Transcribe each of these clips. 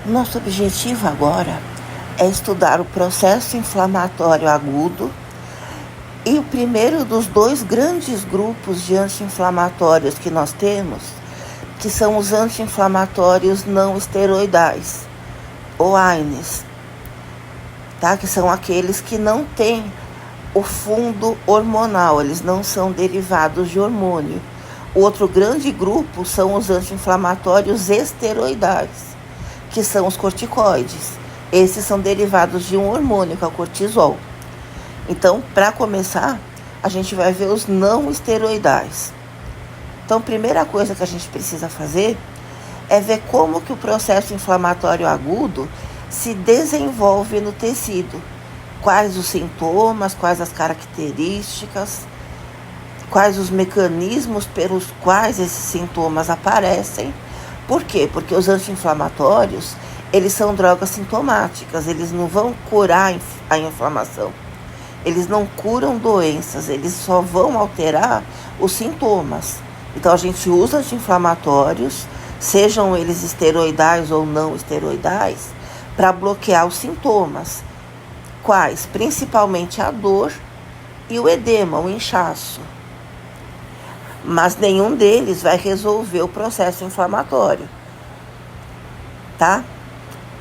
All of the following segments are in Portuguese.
Nosso objetivo agora é estudar o processo inflamatório agudo e o primeiro dos dois grandes grupos de anti-inflamatórios que nós temos, que são os anti-inflamatórios não esteroidais, ou AINES, tá? Que são aqueles que não têm o fundo hormonal, eles não são derivados de hormônio. O outro grande grupo são os anti-inflamatórios esteroidais, que são os corticoides. Esses são derivados de um hormônio, que é o cortisol. Então, para começar, a gente vai ver os não esteroidais. Então, a primeira coisa que a gente precisa fazer é ver como que o processo inflamatório agudo se desenvolve no tecido. Quais os sintomas, quais as características, quais os mecanismos pelos quais esses sintomas aparecem. Por quê? Porque os anti-inflamatórios, eles são drogas sintomáticas, eles não vão curar a inflamação. Eles não curam doenças, eles só vão alterar os sintomas. Então, a gente usa anti-inflamatórios, sejam eles esteroidais ou não esteroidais, para bloquear os sintomas. Quais? Principalmente a dor e o edema, o inchaço. Mas nenhum deles vai resolver o processo inflamatório, tá?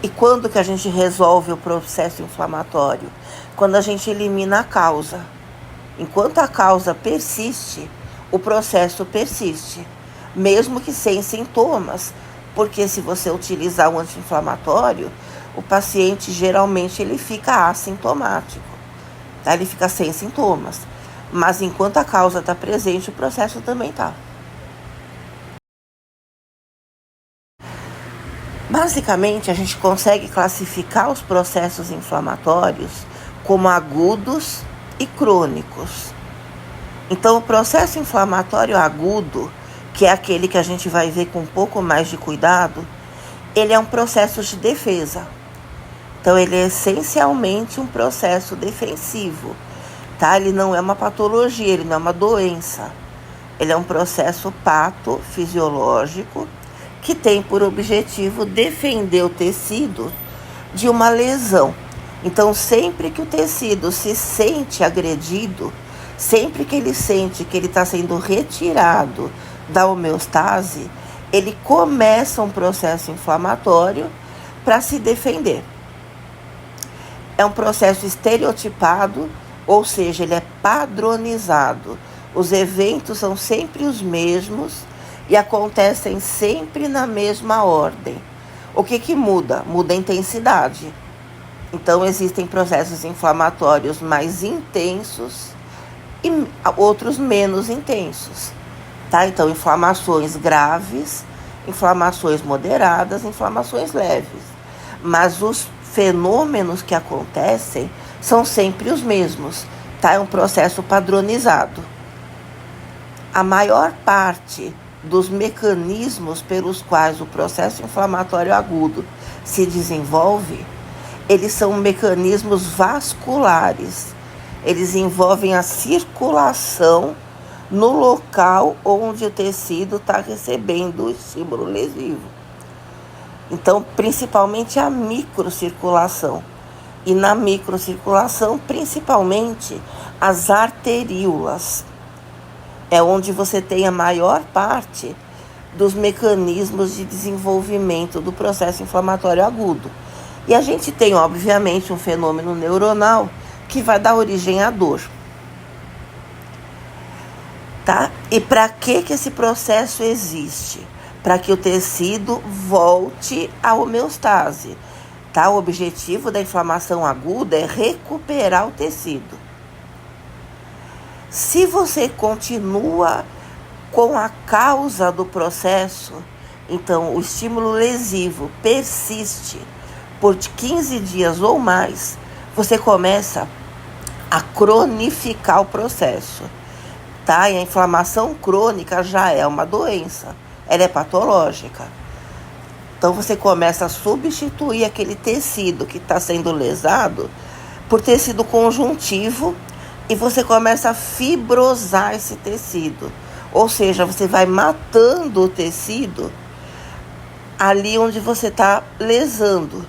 E quando que a gente resolve o processo inflamatório? Quando a gente elimina a causa. Enquanto a causa persiste, o processo persiste, mesmo que sem sintomas, porque se você utilizar um anti-inflamatório, o paciente geralmente ele fica assintomático, tá? Ele fica sem sintomas. Mas enquanto a causa está presente, o processo também está. Basicamente, a gente consegue classificar os processos inflamatórios como agudos e crônicos. Então, o processo inflamatório agudo, que é aquele que a gente vai ver com um pouco mais de cuidado, ele é um processo de defesa. Então, ele é essencialmente um processo defensivo, tá? Ele não é uma patologia, ele não é uma doença. Ele é um processo patofisiológico que tem por objetivo defender o tecido de uma lesão. Então, sempre que o tecido se sente agredido, sempre que ele sente que ele está sendo retirado da homeostase, ele começa um processo inflamatório para se defender. É um processo estereotipado, ou seja, ele é padronizado. Os eventos são sempre os mesmos e acontecem sempre na mesma ordem. O que muda? Muda a intensidade. Então, existem processos inflamatórios mais intensos e outros menos intensos, tá? Então, inflamações graves, inflamações moderadas, inflamações leves. Mas os fenômenos que acontecem são sempre os mesmos, tá? É um processo padronizado. A maior parte dos mecanismos pelos quais o processo inflamatório agudo se desenvolve, eles são mecanismos vasculares. Eles envolvem a circulação no local onde o tecido está recebendo o estímulo lesivo. Então, principalmente a microcirculação. E na microcirculação, principalmente as arteríolas. É onde você tem a maior parte dos mecanismos de desenvolvimento do processo inflamatório agudo. E a gente tem, obviamente, um fenômeno neuronal que vai dar origem à dor. Tá? E para que esse processo existe? Para que o tecido volte à homeostase. Tá? O objetivo da inflamação aguda é recuperar o tecido. Se você continua com a causa do processo, então o estímulo lesivo persiste por 15 dias ou mais, você começa a cronificar o processo. Tá? E a inflamação crônica já é uma doença, ela é patológica. Então você começa a substituir aquele tecido que está sendo lesado por tecido conjuntivo e você começa a fibrosar esse tecido. Ou seja, você vai matando o tecido ali onde você está lesando,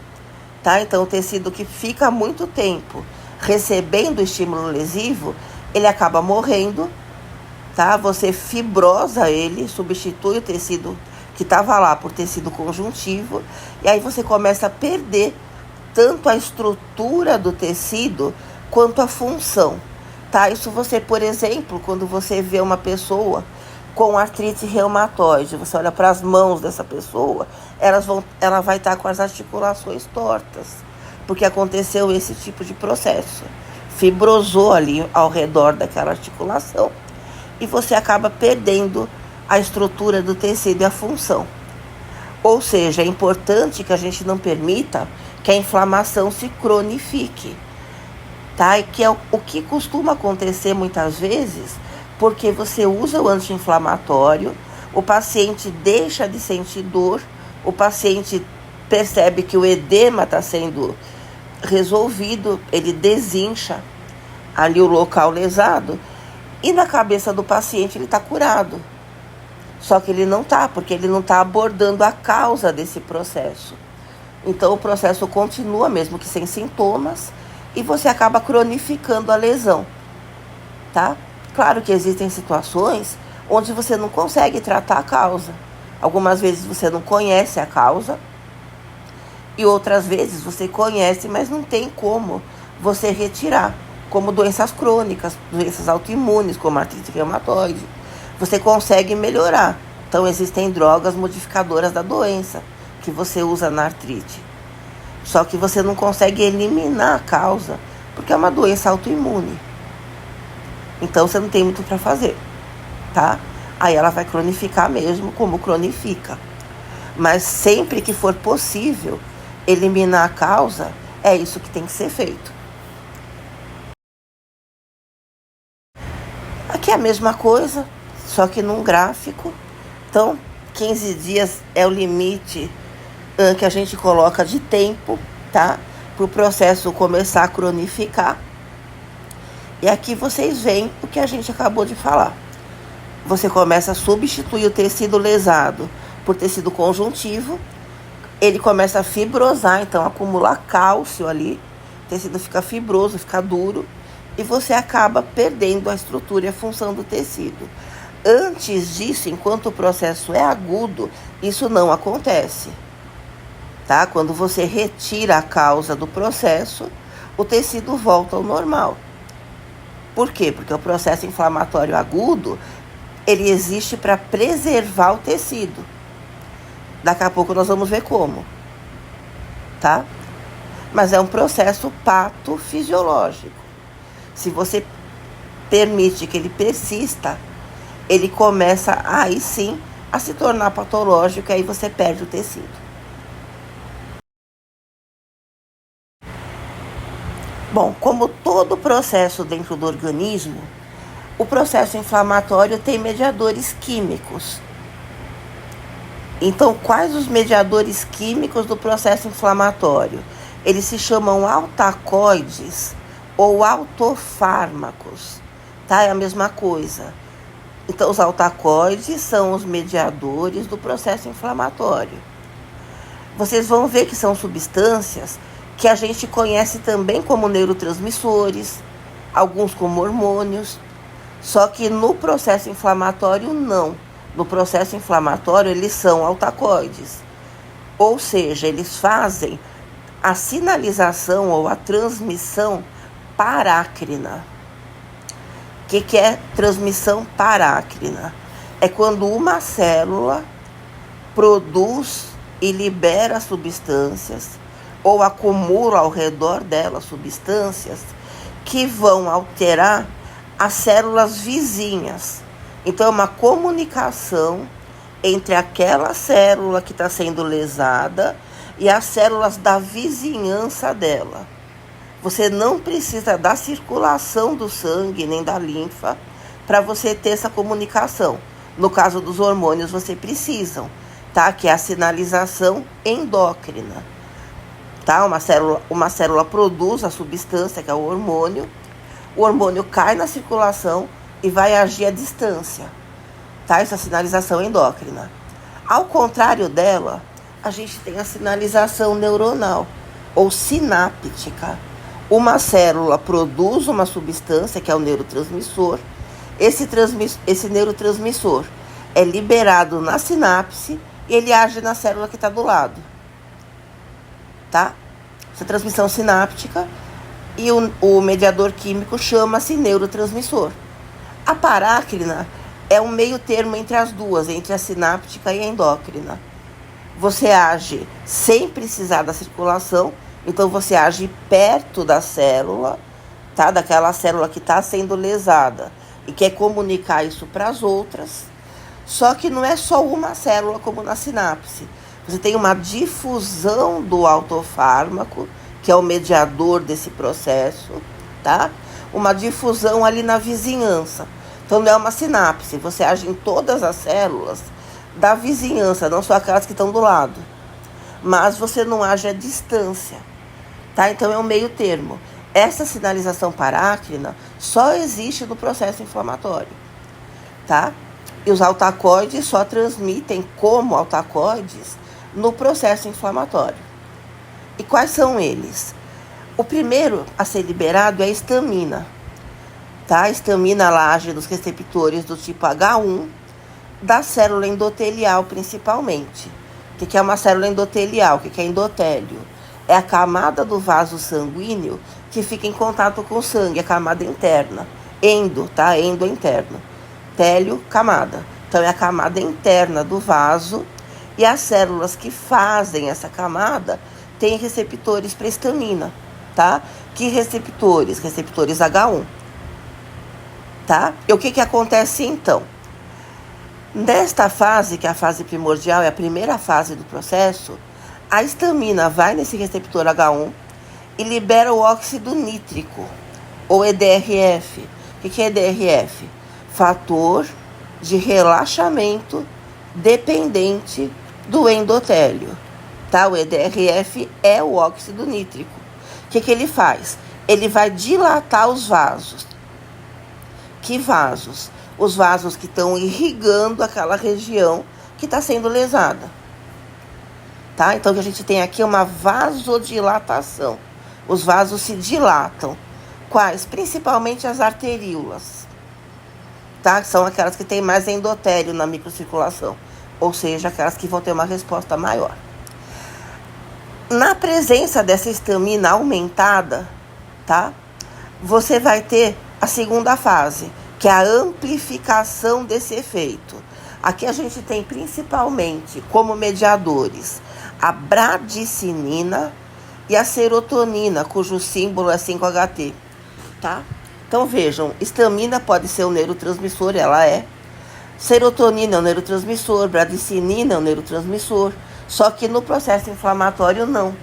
tá? Então, o tecido que fica muito tempo recebendo estímulo lesivo, ele acaba morrendo, tá? Você fibrosa ele, substitui o tecido que estava lá por tecido conjuntivo, e aí você começa a perder tanto a estrutura do tecido quanto a função, tá? Isso você, por exemplo, quando você vê uma pessoa com artrite reumatoide, você olha para as mãos dessa pessoa, ela vai estar com as articulações tortas, porque aconteceu esse tipo de processo. Fibrosou ali ao redor daquela articulação e você acaba perdendo a estrutura do tecido e a função. Ou seja, é importante que a gente não permita que a inflamação se cronifique, tá? E que é o que costuma acontecer muitas vezes, porque você usa o anti-inflamatório, o paciente deixa de sentir dor, o paciente percebe que o edema está sendo resolvido, ele desincha ali o local lesado, e na cabeça do paciente ele está curado. Só que ele não está, porque ele não está abordando a causa desse processo. Então o processo continua mesmo que sem sintomas e você acaba cronificando a lesão, tá? Claro que existem situações onde você não consegue tratar a causa. Algumas vezes você não conhece a causa e outras vezes você conhece, mas não tem como você retirar, como doenças crônicas, doenças autoimunes, como artrite reumatoide. Você consegue melhorar. Então existem drogas modificadoras da doença que você usa na artrite. Só que você não consegue eliminar a causa, porque é uma doença autoimune. Então você não tem muito para fazer, tá? Aí ela vai cronificar mesmo, como cronifica. Mas sempre que for possível eliminar a causa, é isso que tem que ser feito. Aqui é a mesma coisa, só que num gráfico. Então, 15 dias é o limite que a gente coloca de tempo, tá? Para o processo começar a cronificar. E aqui vocês veem o que a gente acabou de falar. Você começa a substituir o tecido lesado por tecido conjuntivo. Ele começa a fibrosar, então acumular cálcio ali. O tecido fica fibroso, fica duro. E você acaba perdendo a estrutura e a função do tecido. Antes disso, enquanto o processo é agudo, isso não acontece, tá? Quando você retira a causa do processo, o tecido volta ao normal. Por quê? Porque o processo inflamatório agudo, ele existe para preservar o tecido. Daqui a pouco nós vamos ver como, tá? Mas é um processo patofisiológico. Se você permite que ele persista, ele começa aí sim a se tornar patológico e aí você perde o tecido. Bom, como todo processo dentro do organismo, o processo inflamatório tem mediadores químicos. Então, quais os mediadores químicos do processo inflamatório? Eles se chamam altacoides ou autofármacos, tá? É a mesma coisa. Então, os altacoides são os mediadores do processo inflamatório. Vocês vão ver que são substâncias que a gente conhece também como neurotransmissores, alguns como hormônios, só que no processo inflamatório não. No processo inflamatório eles são altacoides, ou seja, eles fazem a sinalização ou a transmissão parácrina. O que é transmissão parácrina? É quando uma célula produz e libera substâncias ou acumula ao redor dela substâncias que vão alterar as células vizinhas. Então, é uma comunicação entre aquela célula que está sendo lesada e as células da vizinhança dela. Você não precisa da circulação do sangue nem da linfa para você ter essa comunicação. No caso dos hormônios, você precisam, tá? Que é a sinalização endócrina. Tá? Uma célula produz a substância, que é o hormônio cai na circulação e vai agir à distância. Tá? Essa sinalização endócrina. Ao contrário dela, a gente tem a sinalização neuronal ou sináptica. Uma célula produz uma substância que é o neurotransmissor. Esse neurotransmissor é liberado na sinapse e ele age na célula que está do lado. Tá? Essa transmissão sináptica e o mediador químico chama-se neurotransmissor. A parácrina é um meio termo entre as duas, entre a sináptica e a endócrina. Você age sem precisar da circulação, então você age perto da célula, tá? Daquela célula que está sendo lesada e quer comunicar isso para as outras. Só que não é só uma célula como na sinapse. Você tem uma difusão do autofármaco, que é o mediador desse processo, tá? Uma difusão ali na vizinhança. Então não é uma sinapse, você age em todas as células da vizinhança, não só aquelas que estão do lado. Mas você não age à distância, tá? Então é um meio termo. Essa sinalização parácrina só existe no processo inflamatório, tá? E os altacoides só transmitem como altacoides no processo inflamatório. E quais são eles? O primeiro a ser liberado é a histamina. Tá? A histamina age nos receptores do tipo H1 da célula endotelial principalmente. O que é uma célula endotelial? O que é endotélio? É a camada do vaso sanguíneo que fica em contato com o sangue, a camada interna. Endo, tá? Endo interno. Télio, camada. Então é a camada interna do vaso e as células que fazem essa camada têm receptores para histamina, tá? Que receptores? Receptores H1. Tá? E o que acontece então? Nesta fase, que é a fase primordial, é a primeira fase do processo, a histamina vai nesse receptor H1 e libera o óxido nítrico, ou EDRF. O que é EDRF? Fator de relaxamento dependente do endotélio. Tá? O EDRF é o óxido nítrico. O que ele faz? Ele vai dilatar os vasos. Que vasos? Os vasos que estão irrigando aquela região que está sendo lesada. Tá? Então, a gente tem aqui uma vasodilatação. Os vasos se dilatam. Quais? Principalmente as arteríolas. Tá? São aquelas que têm mais endotélio na microcirculação. Ou seja, aquelas que vão ter uma resposta maior. Na presença dessa histamina aumentada, tá? Você vai ter a segunda fase, que é a amplificação desse efeito. Aqui a gente tem principalmente como mediadores a bradicinina e a serotonina, cujo símbolo é 5-HT, tá? Então vejam, histamina pode ser um neurotransmissor, ela é. Serotonina é um neurotransmissor, bradicinina é um neurotransmissor, só que no processo inflamatório não.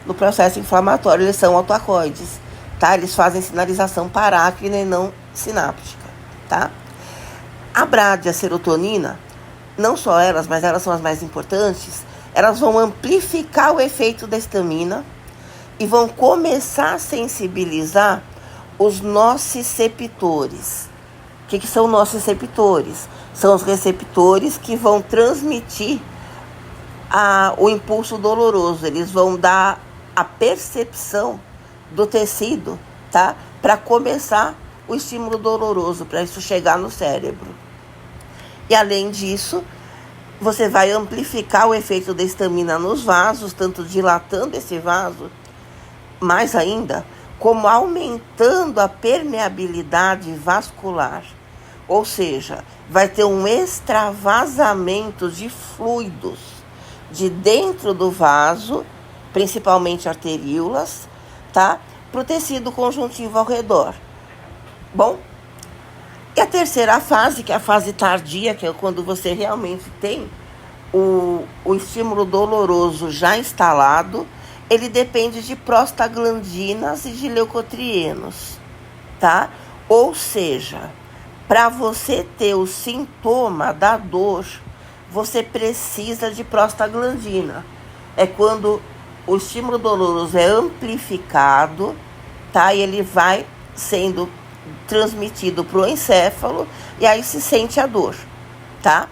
No processo inflamatório eles são autoacoides. Tá? Eles fazem sinalização parácrina e não sináptica, tá? A brad e a serotonina, não só elas, mas elas são as mais importantes, elas vão amplificar o efeito da histamina e vão começar a sensibilizar os nociceptores. O que são nociceptores? São os receptores que vão transmitir o impulso doloroso. Eles vão dar a percepção do tecido, tá? Para começar o estímulo doloroso, para isso chegar no cérebro. E além disso, você vai amplificar o efeito da histamina nos vasos, tanto dilatando esse vaso, mais ainda, como aumentando a permeabilidade vascular. Ou seja, vai ter um extravasamento de fluidos de dentro do vaso, principalmente arteríolas, tá? Para o tecido conjuntivo ao redor. Bom, e a terceira fase, que é a fase tardia, que é quando você realmente tem o estímulo doloroso já instalado, ele depende de prostaglandinas e de leucotrienos, tá? Ou seja, para você ter o sintoma da dor, você precisa de prostaglandina. É quando o estímulo doloroso é amplificado, tá? E ele vai sendo transmitido para o encéfalo e aí se sente a dor, tá?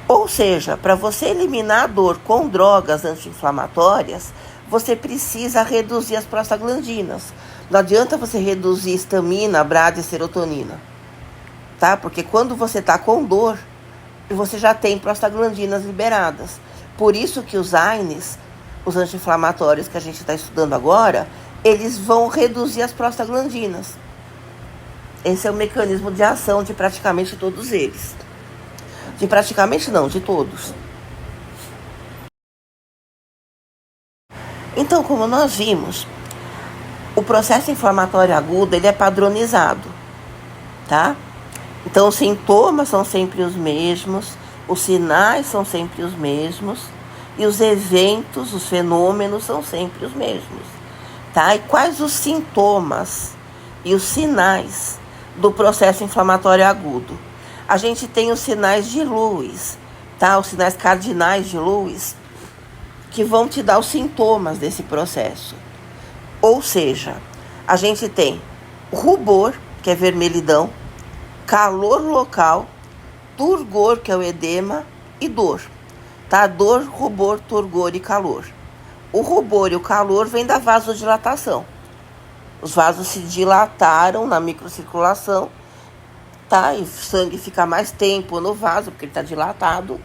Ou seja, para você eliminar a dor com drogas anti-inflamatórias, você precisa reduzir as prostaglandinas. Não adianta você reduzir histamina, brad e serotonina, tá? Porque quando você está com dor, você já tem prostaglandinas liberadas. Por isso que os AINES, os anti-inflamatórios que a gente está estudando agora, eles vão reduzir as prostaglandinas. Esse é o mecanismo de ação de praticamente todos eles. De praticamente não, de todos. Então, como nós vimos, o processo inflamatório agudo, ele é padronizado, tá? Então, os sintomas são sempre os mesmos, os sinais são sempre os mesmos, e os eventos, os fenômenos são sempre os mesmos, tá? E quais os sintomas e os sinais do processo inflamatório agudo? A gente tem os sinais de Lewis, tá? Os sinais cardinais de Lewis, que vão te dar os sintomas desse processo. Ou seja, a gente tem rubor, que é vermelhidão, calor local, turgor, que é o edema, e dor. Tá? Dor, rubor, turgor e calor. O rubor e o calor vêm da vasodilatação. Os vasos se dilataram na microcirculação, tá? E o sangue fica mais tempo no vaso, porque ele está dilatado.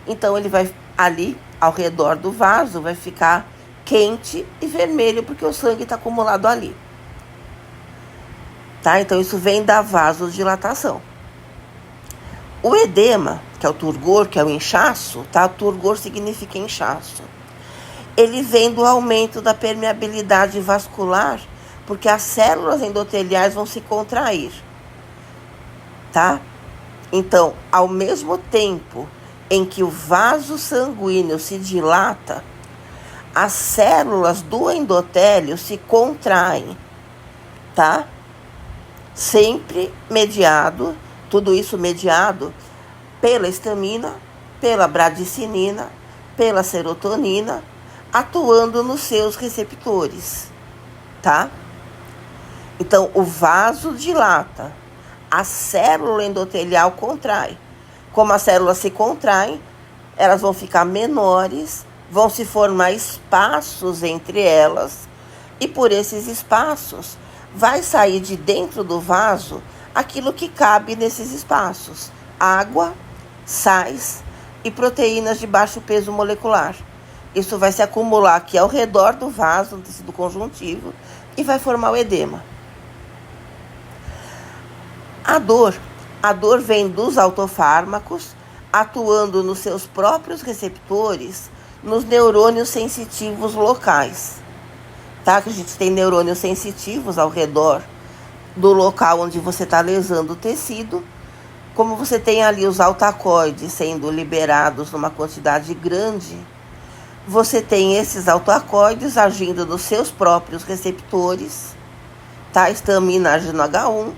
Então, ele vai ali, ao redor do vaso, vai ficar quente e vermelho, porque o sangue está acumulado ali. Tá? Então, isso vem da vasodilatação. O edema, que é o turgor, que é o inchaço, tá? Turgor significa inchaço. Ele vem do aumento da permeabilidade vascular, porque as células endoteliais vão se contrair, tá? Então, ao mesmo tempo em que o vaso sanguíneo se dilata, as células do endotélio se contraem, tá? Sempre mediado, tudo isso mediado pela histamina, pela bradicinina, pela serotonina, atuando nos seus receptores, tá? Então, o vaso dilata, a célula endotelial contrai. Como as células se contraem, elas vão ficar menores, vão se formar espaços entre elas, e por esses espaços vai sair de dentro do vaso aquilo que cabe nesses espaços: água, sais e proteínas de baixo peso molecular. Isso vai se acumular aqui ao redor do vaso, no tecido conjuntivo, e vai formar o edema. A dor vem dos autofármacos, atuando nos seus próprios receptores, nos neurônios sensitivos locais. Tá? Que a gente tem neurônios sensitivos ao redor do local onde você está lesando o tecido. Como você tem ali os altacoides sendo liberados numa quantidade grande, você tem esses altacoides agindo nos seus próprios receptores, tá? A histamina age no H1,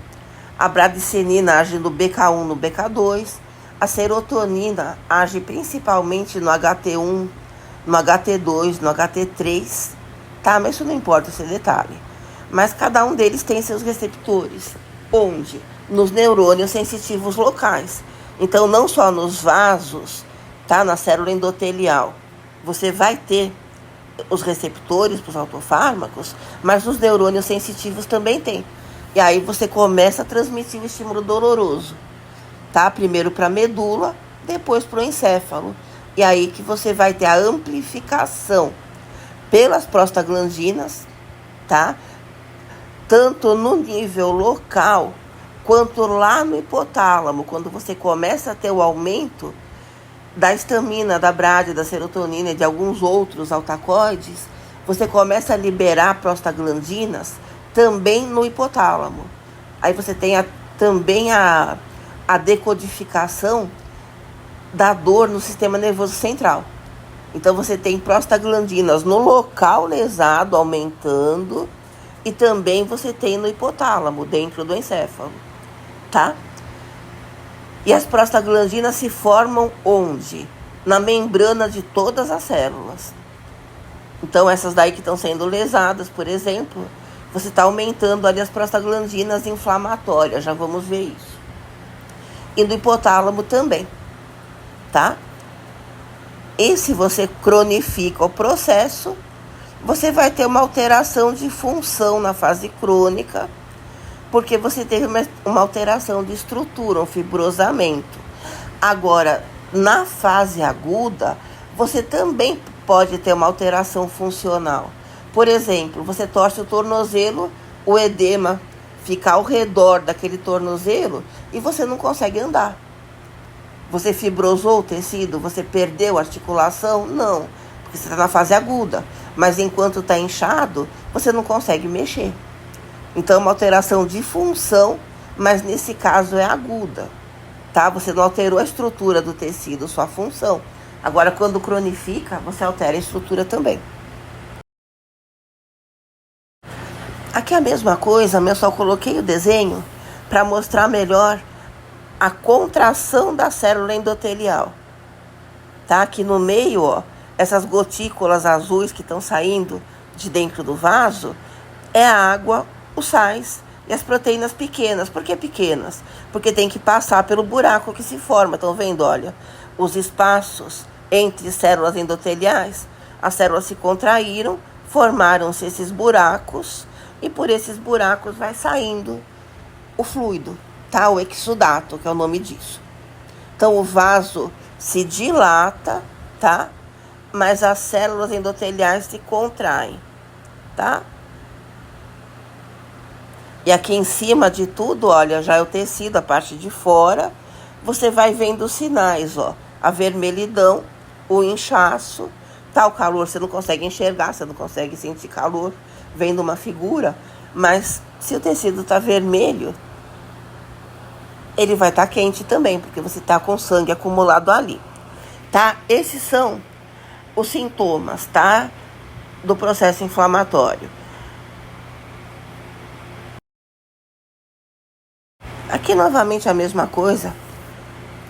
a bradicinina age no BK1, no BK2, a serotonina age principalmente no HT1, no HT2, no HT3, tá? Mas isso não importa esse detalhe. Mas cada um deles tem seus receptores. Onde? Nos neurônios sensitivos locais. Então, não só nos vasos, tá? Na célula endotelial, você vai ter os receptores para os autofármacos, mas os neurônios sensitivos também tem. E aí você começa a transmitir o estímulo doloroso, tá? Primeiro para a medula, depois para o encéfalo. E aí que você vai ter a amplificação pelas prostaglandinas, tá? Tanto no nível local, quanto lá no hipotálamo, quando você começa a ter o aumento da histamina, da brad, da serotonina e de alguns outros altacoides, você começa a liberar prostaglandinas também no hipotálamo. Aí você tem também a decodificação da dor no sistema nervoso central. Então você tem prostaglandinas no local lesado aumentando, e também você tem no hipotálamo, dentro do encéfalo, tá? E as prostaglandinas se formam onde? Na membrana de todas as células. Então, essas daí que estão sendo lesadas, por exemplo, você está aumentando ali as prostaglandinas inflamatórias, já vamos ver isso. E no hipotálamo também, tá? E se você cronifica o processo, você vai ter uma alteração de função na fase crônica, porque você teve uma alteração de estrutura, um fibrosamento. Agora, na fase aguda, você também pode ter uma alteração funcional. Por exemplo, você torce o tornozelo, o edema fica ao redor daquele tornozelo e você não consegue andar. Você fibrosou o tecido? Você perdeu a articulação? Não, porque você está na fase aguda. Mas enquanto está inchado, você não consegue mexer. Então é uma alteração de função, mas nesse caso é aguda. Tá? Você não alterou a estrutura do tecido, sua função. Agora, quando cronifica, você altera a estrutura também. Aqui é a mesma coisa, eu só coloquei o desenho para mostrar melhor a contração da célula endotelial. Tá? Aqui no meio, ó, essas gotículas azuis que estão saindo de dentro do vaso é a água, os sais e as proteínas pequenas. Por que pequenas? Porque tem que passar pelo buraco que se forma. Estão vendo? Olha, os espaços entre células endoteliais, as células se contraíram, formaram-se esses buracos e por esses buracos vai saindo o fluido, tá? O exudato, que é o nome disso. Então o vaso se dilata, tá? Mas as células endoteliais se contraem, tá? E aqui em cima de tudo, olha, já é o tecido, a parte de fora. Você vai vendo os sinais, ó. A vermelhidão, o inchaço, tá? O calor, você não consegue enxergar, você não consegue sentir calor vendo uma figura. Mas se o tecido tá vermelho, ele vai estar quente também, porque você tá com sangue acumulado ali, tá? Esses são os sintomas, tá? Do processo inflamatório. Aqui novamente a mesma coisa,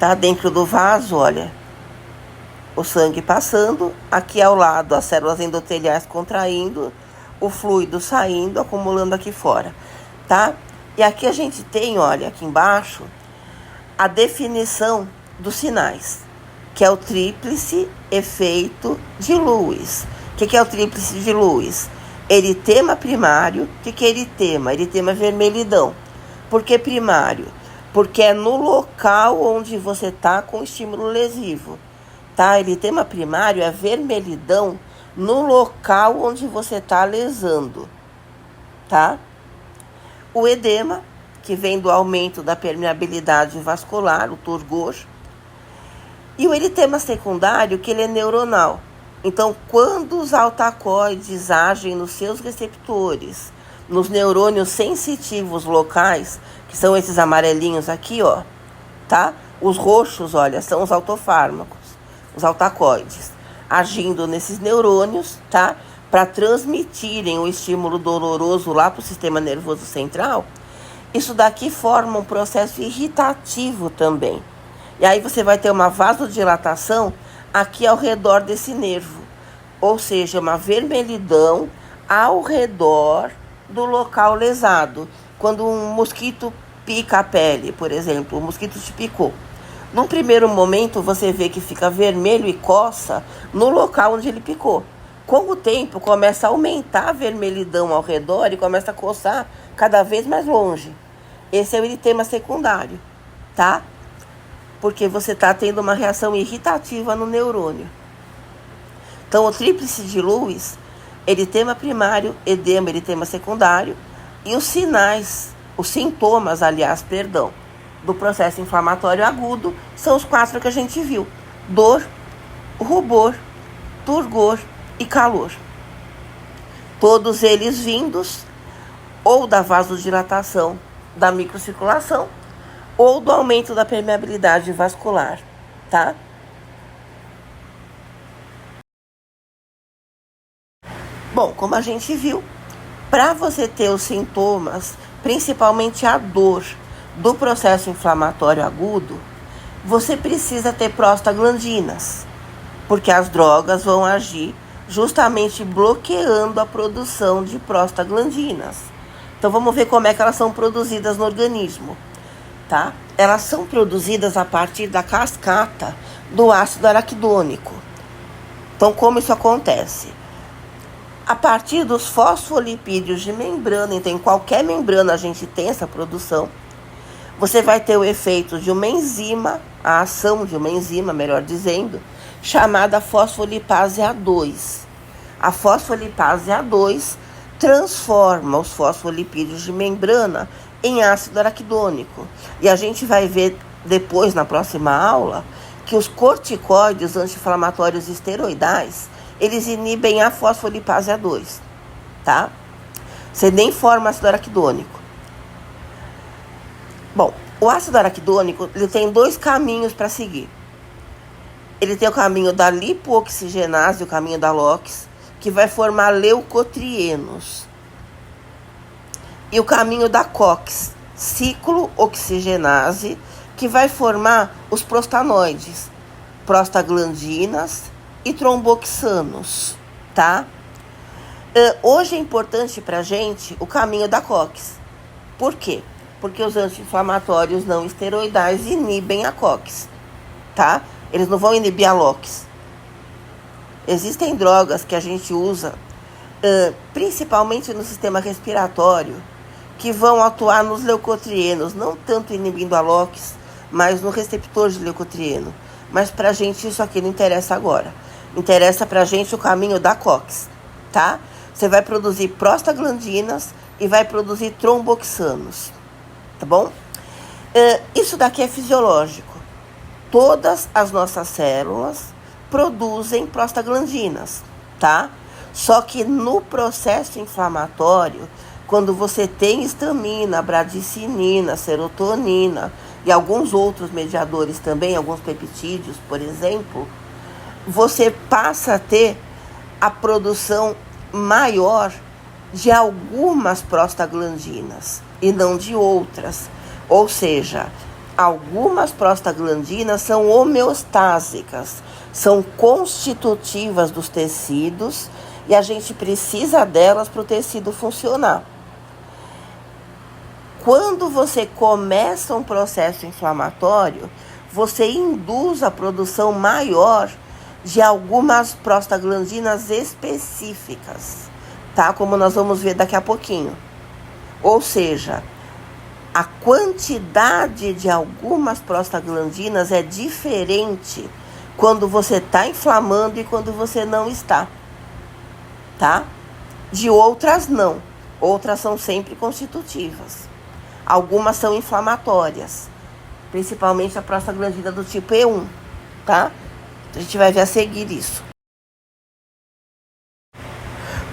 tá? Dentro do vaso, olha, o sangue passando, aqui ao lado as células endoteliais contraindo, o fluido saindo, acumulando aqui fora, tá? E aqui a gente tem, olha, aqui embaixo, a definição dos sinais, que é o tríplice efeito de Lewis. O que é o tríplice de Lewis? Eritema primário. O que é eritema? Eritema é vermelhidão. Por que primário? Porque é no local onde você está com estímulo lesivo. Tá? Eritema primário é vermelhidão no local onde você está lesando. Tá? O edema, que vem do aumento da permeabilidade vascular, o turgor. E o eritema secundário, que ele é neuronal. Então, quando os altacoides agem nos seus receptores, nos neurônios sensitivos locais, que são esses amarelinhos aqui, ó, tá? Os roxos, olha, são os autofármacos, os altacoides, agindo nesses neurônios, tá? Para transmitirem o estímulo doloroso lá para o sistema nervoso central. Isso daqui forma um processo irritativo também. E aí você vai ter uma vasodilatação aqui ao redor desse nervo. Ou seja, uma vermelhidão ao redor do local lesado. Quando um mosquito pica a pele, por exemplo, o mosquito te picou. Num primeiro momento você vê que fica vermelho e coça no local onde ele picou. Com o tempo começa a aumentar a vermelhidão ao redor e começa a coçar cada vez mais longe. Esse é o eritema secundário, tá? Porque você está tendo uma reação irritativa no neurônio. Então, o tríplice de Lewis, eritema primário, edema, eritema secundário, e os sinais, os sintomas, aliás, do processo inflamatório agudo, são os 4 que a gente viu: dor, rubor, turgor e calor. Todos eles vindos ou da vasodilatação da microcirculação ou do aumento da permeabilidade vascular, tá? Bom, como a gente viu, para você ter os sintomas, principalmente a dor do processo inflamatório agudo, você precisa ter prostaglandinas, porque as drogas vão agir justamente bloqueando a produção de prostaglandinas. Então vamos ver como é que elas são produzidas no organismo. tá? Elas são produzidas a partir da cascata do ácido araquidônico. Então, como isso acontece? A partir dos fosfolipídios de membrana, então em qualquer membrana a gente tem essa produção, você vai ter o efeito de uma enzima, a ação de uma enzima, melhor dizendo, chamada fosfolipase A2. A fosfolipase A2 transforma os fosfolipídios de membrana em ácido araquidônico. E a gente vai ver depois, na próxima aula, que os corticoides anti-inflamatórios esteroidais, eles inibem a fosfolipase A2, tá? Você nem forma ácido araquidônico. Bom, o ácido araquidônico, ele tem dois caminhos para seguir. Ele tem o caminho da lipooxigenase, o caminho da LOX, que vai formar leucotrienos. E o caminho da COX, ciclooxigenase, que vai formar os prostanoides, prostaglandinas e tromboxanos, tá? Hoje é importante pra gente o caminho da COX. Por quê? Porque os anti-inflamatórios não esteroidais inibem a COX, tá? Eles não vão inibir a LOX. Existem drogas que a gente usa, principalmente no sistema respiratório, que vão atuar nos leucotrienos, não tanto inibindo a LOX, mas no receptor de leucotrieno. Mas pra gente isso aqui não interessa agora. Interessa pra gente o caminho da COX, tá? Você vai produzir prostaglandinas e vai produzir tromboxanos, tá bom? Isso daqui é fisiológico. Todas as nossas células produzem prostaglandinas, tá? Só que no processo inflamatório, quando você tem histamina, bradicinina, serotonina e alguns outros mediadores também, alguns peptídeos, por exemplo, você passa a ter a produção maior de algumas prostaglandinas e não de outras. Ou seja, algumas prostaglandinas são homeostásicas, são constitutivas dos tecidos e a gente precisa delas para o tecido funcionar. Quando você começa um processo inflamatório, você induz a produção maior de algumas prostaglandinas específicas, tá? Como nós vamos ver daqui a pouquinho. Ou seja, a quantidade de algumas prostaglandinas é diferente quando você está inflamando e quando você não está, tá? De outras não. Outras são sempre constitutivas. Algumas são inflamatórias, principalmente a prostaglandina do tipo E1, tá? A gente vai ver a seguir isso.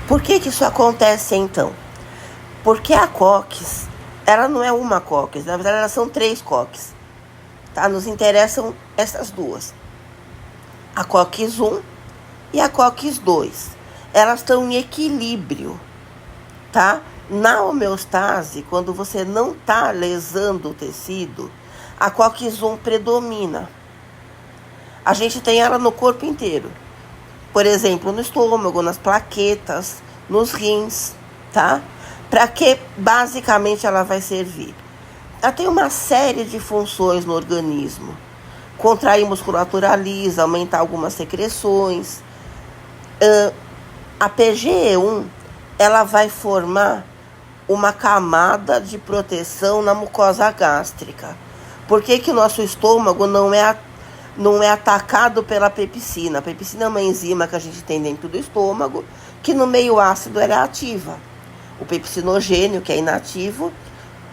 Por que isso acontece então? Porque a COX, ela não é uma COX, na verdade elas são 3 COX, tá? Nos interessam essas duas. A COX-1 e a COX-2. Elas estão em equilíbrio, tá? Na homeostase, quando você não está lesando o tecido, a COX-1 predomina. A gente tem ela no corpo inteiro. Por exemplo, no estômago, nas plaquetas, nos rins, tá? Para que basicamente ela vai servir? Ela tem uma série de funções no organismo. Contrair musculatura lisa, aumentar algumas secreções. A PGE1, ela vai formar uma camada de proteção na mucosa gástrica. Por que o nosso estômago não é atacado pela pepsina? A pepsina é uma enzima que a gente tem dentro do estômago, que no meio ácido ela é ativa. O pepsinogênio, que é inativo,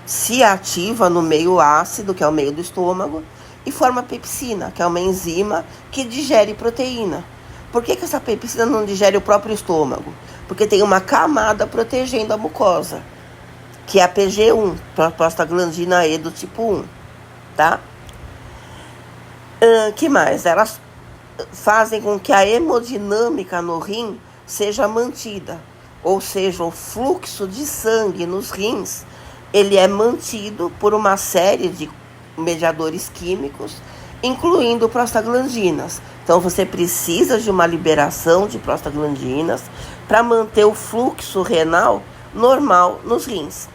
se ativa no meio ácido, que é o meio do estômago, e forma pepsina, que é uma enzima que digere proteína. Por que essa pepsina não digere o próprio estômago? Porque tem uma camada protegendo a mucosa, que é a PG1, prostaglandina E do tipo 1, tá? Que mais? Elas fazem com que a hemodinâmica no rim seja mantida, ou seja, o fluxo de sangue nos rins, ele é mantido por uma série de mediadores químicos, incluindo prostaglandinas. Então, você precisa de uma liberação de prostaglandinas para manter o fluxo renal normal nos rins,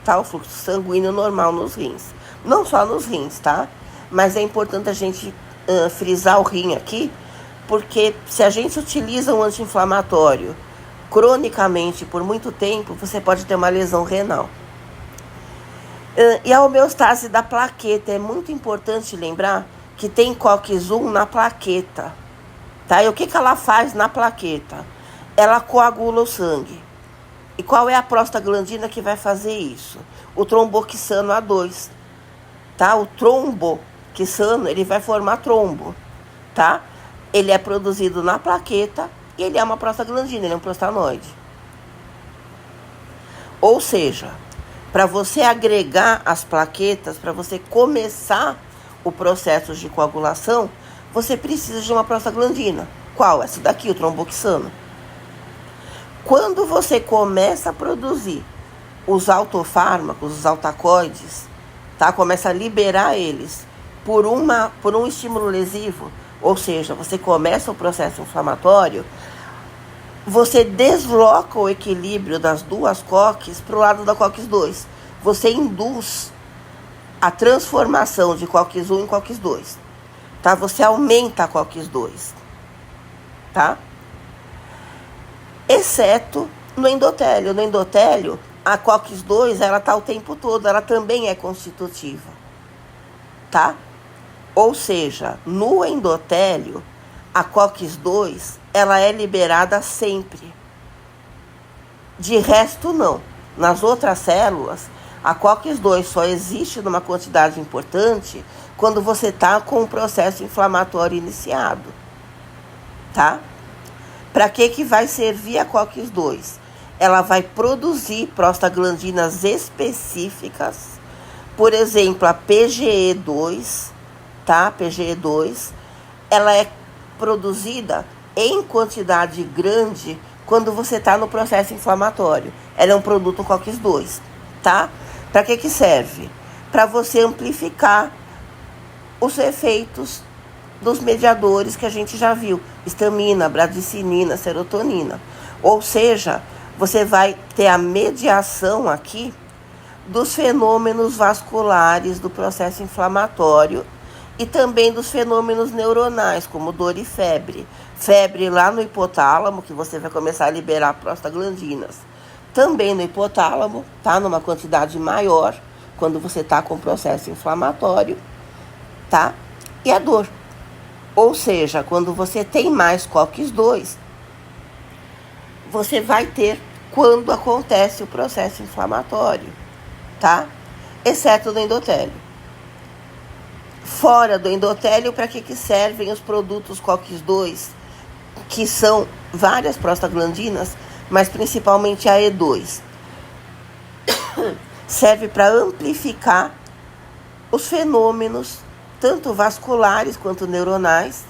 tá? O fluxo sanguíneo normal nos rins. Não só nos rins, tá? Mas é importante a gente frisar o rim aqui, porque se a gente utiliza um anti-inflamatório cronicamente por muito tempo, você pode ter uma lesão renal. E a homeostase da plaqueta, é muito importante lembrar que tem COX-1 na plaqueta, tá? E o que ela faz na plaqueta? Ela coagula o sangue. E qual é a prostaglandina que vai fazer isso? O tromboxano A2, tá? O tromboxano, ele vai formar trombo, tá? Ele é produzido na plaqueta e ele é uma prostaglandina, ele é um prostanoide. Ou seja, para você agregar as plaquetas, para você começar o processo de coagulação, você precisa de uma prostaglandina. Qual? Essa daqui, o tromboxano. Quando você começa a produzir os autofármacos, os altacoides, tá? Começa a liberar eles por um estímulo lesivo, ou seja, você começa o processo inflamatório, você desloca o equilíbrio das duas COX para o lado da COX-2. Você induz a transformação de COX-1 em COX-2. Tá? Você aumenta a COX-2. Tá? Exceto no endotélio. No endotélio, a COX-2 ela tá o tempo todo, ela também é constitutiva. Tá? Ou seja, no endotélio, a COX-2 ela é liberada sempre. De resto, não. Nas outras células, a COX-2 só existe numa quantidade importante quando você está com o processo inflamatório iniciado. Tá? Para que vai servir a COX-2? Ela vai produzir prostaglandinas específicas, por exemplo, a PGE2, tá? PGE2, ela é produzida em quantidade grande quando você está no processo inflamatório. Ela é um produto COX-2, tá? Para que serve? Para você amplificar os efeitos dos mediadores que a gente já viu. Histamina, bradicinina, serotonina. Ou seja, você vai ter a mediação aqui dos fenômenos vasculares do processo inflamatório e também dos fenômenos neuronais, como dor e febre. Febre lá no hipotálamo, que você vai começar a liberar prostaglandinas. Também no hipotálamo, tá? Numa quantidade maior, quando você tá com processo inflamatório, tá? E a dor. Ou seja, quando você tem mais COX-2, você vai ter quando acontece o processo inflamatório, tá? Exceto no endotélio. Fora do endotélio, para que servem os produtos COX-2, que são várias prostaglandinas, mas principalmente a E2. Serve para amplificar os fenômenos, tanto vasculares quanto neuronais,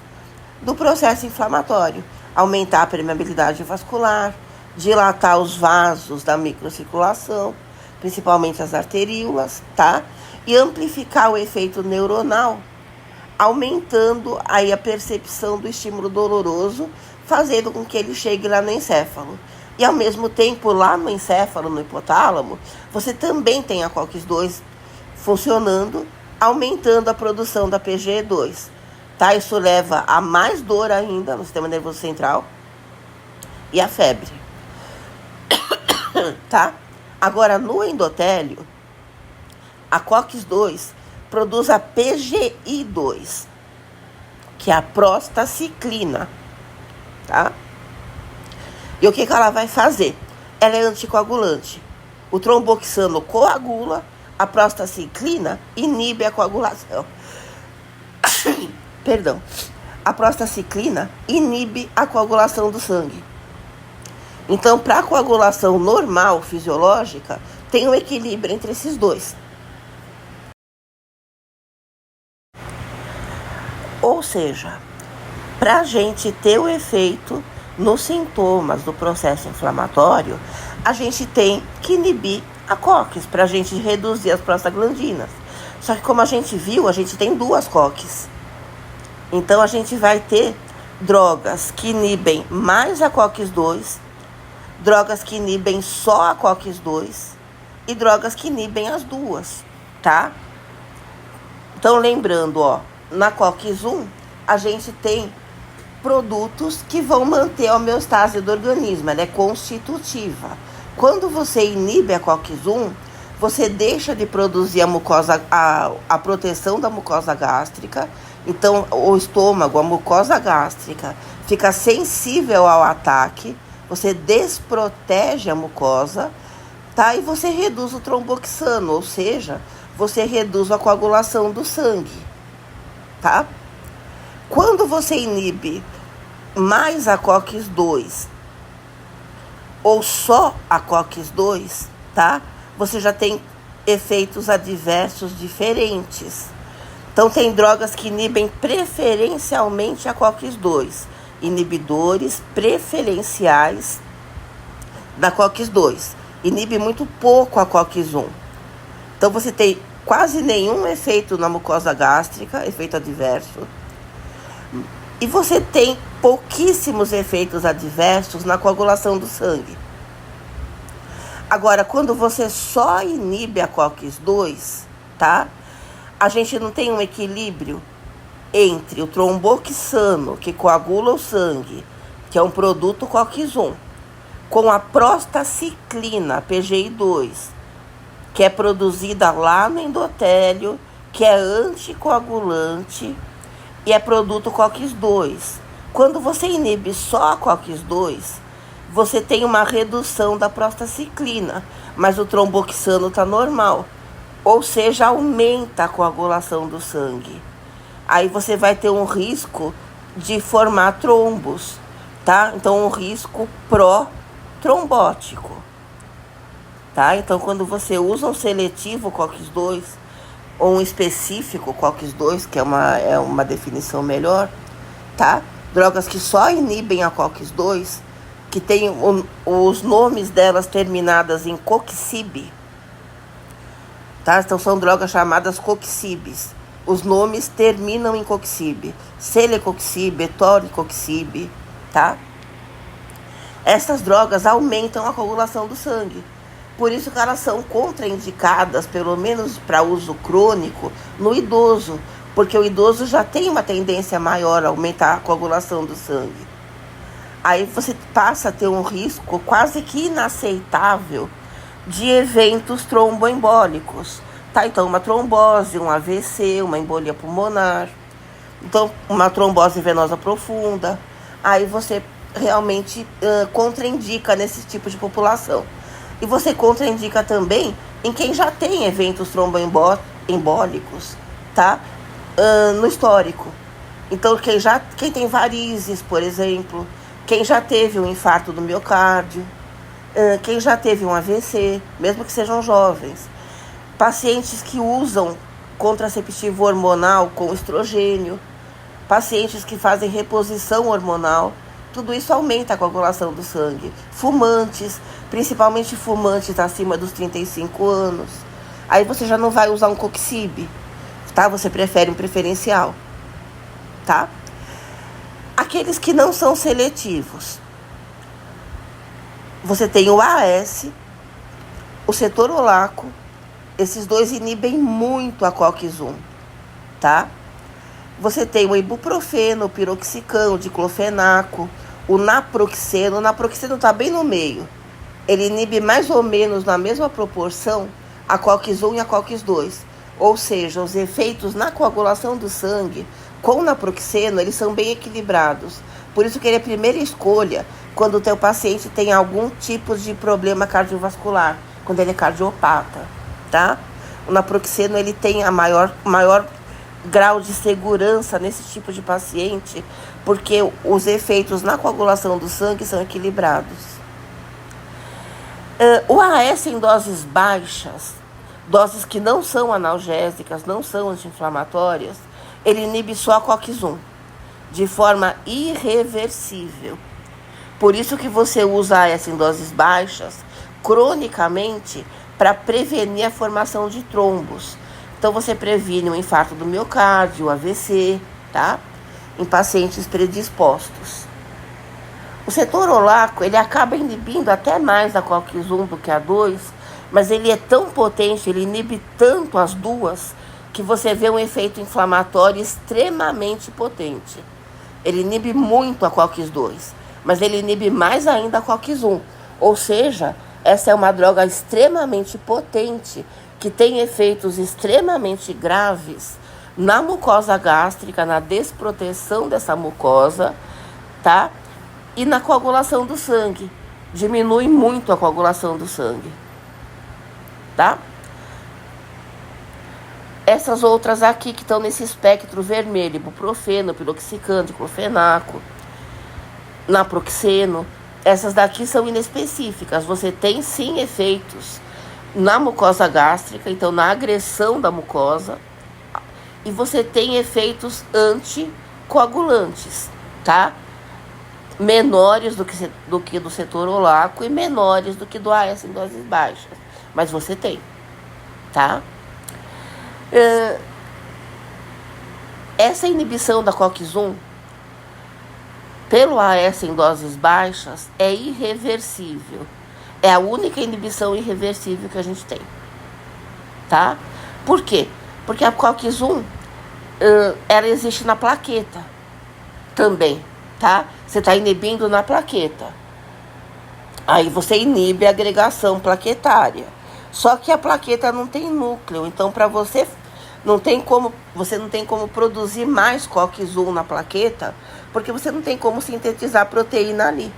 do processo inflamatório. Aumentar a permeabilidade vascular, dilatar os vasos da microcirculação, principalmente as arteríolas, tá? E amplificar o efeito neuronal, aumentando aí a percepção do estímulo doloroso, fazendo com que ele chegue lá no encéfalo. E ao mesmo tempo, lá no encéfalo, no hipotálamo, você também tem a COX-2 funcionando, aumentando a produção da PGE2. Tá? Isso leva a mais dor ainda no sistema nervoso central e a febre. Tá? Agora, no endotélio, a COX-2 produz a PGI2, que é a prostaciclina, tá? E o que ela vai fazer? Ela é anticoagulante. O tromboxano coagula, a prostaciclina inibe a coagulação. Perdão. A prostaciclina inibe a coagulação do sangue. Então, para a coagulação normal, fisiológica, tem um equilíbrio entre esses dois. Ou seja, para a gente ter o efeito nos sintomas do processo inflamatório, a gente tem que inibir a COX, para a gente reduzir as prostaglandinas. Só que como a gente viu, a gente tem duas COX. Então a gente vai ter drogas que inibem mais a COX-2, drogas que inibem só a COX-2 e drogas que inibem as duas, tá? Então, lembrando, na COX-1, a gente tem produtos que vão manter a homeostase do organismo, ela é constitutiva. Quando você inibe a COX-1, você deixa de produzir a proteção da mucosa gástrica. Então, o estômago, a mucosa gástrica, fica sensível ao ataque, você desprotege a mucosa, tá? E você reduz o tromboxano, ou seja, você reduz a coagulação do sangue, tá? Quando você inibe mais a COX-2 ou só a COX-2, tá? Você já tem efeitos adversos diferentes. Então, tem drogas que inibem preferencialmente a COX-2, inibidores preferenciais da COX-2. Inibe muito pouco a COX-1. Então, você tem quase nenhum efeito na mucosa gástrica, efeito adverso. E você tem pouquíssimos efeitos adversos na coagulação do sangue. Agora, quando você só inibe a COX-2, tá? A gente não tem um equilíbrio entre o tromboxano, que coagula o sangue, que é um produto COX-1, com a prostaciclina, PGI2, que é produzida lá no endotélio, que é anticoagulante e é produto COX-2. Quando você inibe só a COX-2, você tem uma redução da prostaciclina, mas o tromboxano está normal, ou seja, aumenta a coagulação do sangue. Aí você vai ter um risco de formar trombos, tá? Então, um risco pró-trombótico, tá? Então, quando você usa um seletivo COX-2 ou um específico COX-2, que é uma definição melhor, tá? Drogas que só inibem a COX-2, que tem os nomes delas terminadas em coxib, tá? Então, são drogas chamadas coxibs. Os nomes terminam em coxib. Celecoxib, etoricoxib, tá? Essas drogas aumentam a coagulação do sangue. Por isso que elas são contraindicadas, pelo menos para uso crônico, no idoso. Porque o idoso já tem uma tendência maior a aumentar a coagulação do sangue. Aí você passa a ter um risco quase que inaceitável de eventos tromboembólicos. Tá? Então, uma trombose, um AVC, uma embolia pulmonar. Então, uma trombose venosa profunda. Aí você realmente contraindica nesse tipo de população. E você contraindica também em quem já tem eventos tromboembólicos, tá? No histórico. Então, quem tem varizes, por exemplo, quem já teve um infarto do miocárdio, quem já teve um AVC, mesmo que sejam jovens, pacientes que usam contraceptivo hormonal com estrogênio, pacientes que fazem reposição hormonal, tudo isso aumenta a coagulação do sangue. Fumantes, principalmente fumantes acima dos 35 anos. Aí você já não vai usar um coxib, tá? Você prefere um preferencial, tá? Aqueles que não são seletivos. Você tem o AS, o cetorolaco. Esses dois inibem muito a COX-1, tá? Você tem o ibuprofeno, o piroxicam, o diclofenaco, o naproxeno. O naproxeno está bem no meio. Ele inibe mais ou menos na mesma proporção a COX-1 e a COX-2. Ou seja, os efeitos na coagulação do sangue com o naproxeno, eles são bem equilibrados. Por isso que ele é a primeira escolha quando o teu paciente tem algum tipo de problema cardiovascular, quando ele é cardiopata, tá? O naproxeno, ele tem a maior grau de segurança nesse tipo de paciente, porque os efeitos na coagulação do sangue são equilibrados. O AS em doses baixas, doses que não são analgésicas, não são anti-inflamatórias, ele inibe só a COX-1, de forma irreversível. Por isso que você usa AS em doses baixas, cronicamente, para prevenir a formação de trombos. Então, você previne o infarto do miocárdio, o AVC, tá? Em pacientes predispostos. O cetorolaco, ele acaba inibindo até mais a COX-1 do que a 2, mas ele é tão potente, ele inibe tanto as duas, que você vê um efeito inflamatório extremamente potente. Ele inibe muito a COX-2, mas ele inibe mais ainda a COX-1. Ou seja, essa é uma droga extremamente potente, que tem efeitos extremamente graves na mucosa gástrica, na desproteção dessa mucosa, tá? E na coagulação do sangue. Diminui muito a coagulação do sangue, tá? Essas outras aqui que estão nesse espectro vermelho, ibuprofeno, piroxicam, diclofenaco, naproxeno, essas daqui são inespecíficas. Você tem sim efeitos na mucosa gástrica, então na agressão da mucosa, e você tem efeitos anticoagulantes, tá? Menores do que do cetorolaco e menores do que do AS em doses baixas, mas você tem, tá? Essa inibição da COX-1 pelo AS em doses baixas é irreversível. É a única inibição irreversível que a gente tem, tá? Por quê? Porque a COX-1 ela existe na plaqueta também, tá? Você está inibindo na plaqueta. Aí você inibe a agregação plaquetária. Só que a plaqueta não tem núcleo, então para você você não tem como produzir mais COX-1 na plaqueta, porque você não tem como sintetizar proteína ali.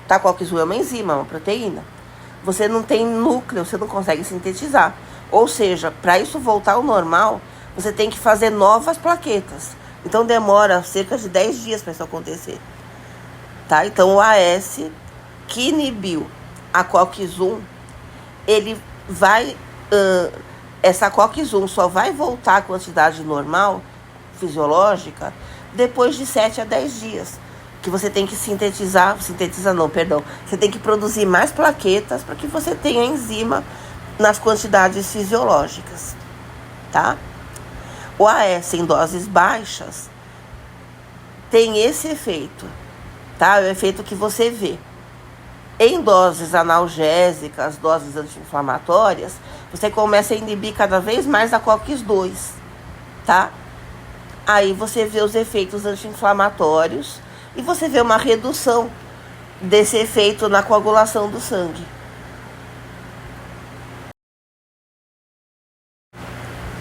Tá? COX-1 é uma enzima, uma proteína. Você não tem núcleo, você não consegue sintetizar. Ou seja, para isso voltar ao normal, você tem que fazer novas plaquetas. Então demora cerca de 10 dias para isso acontecer. Tá? Então o AS que inibiu a COX-1, ele vai... essa COX-1 só vai voltar à quantidade normal, fisiológica, depois de 7 a 10 dias. Que você tem que você tem que produzir mais plaquetas para que você tenha enzima nas quantidades fisiológicas, tá? O AS em doses baixas tem esse efeito, tá? É o efeito que você vê. Em doses analgésicas, doses anti-inflamatórias, você começa a inibir cada vez mais a COX-2, tá? Aí você vê os efeitos anti-inflamatórios e você vê uma redução desse efeito na coagulação do sangue.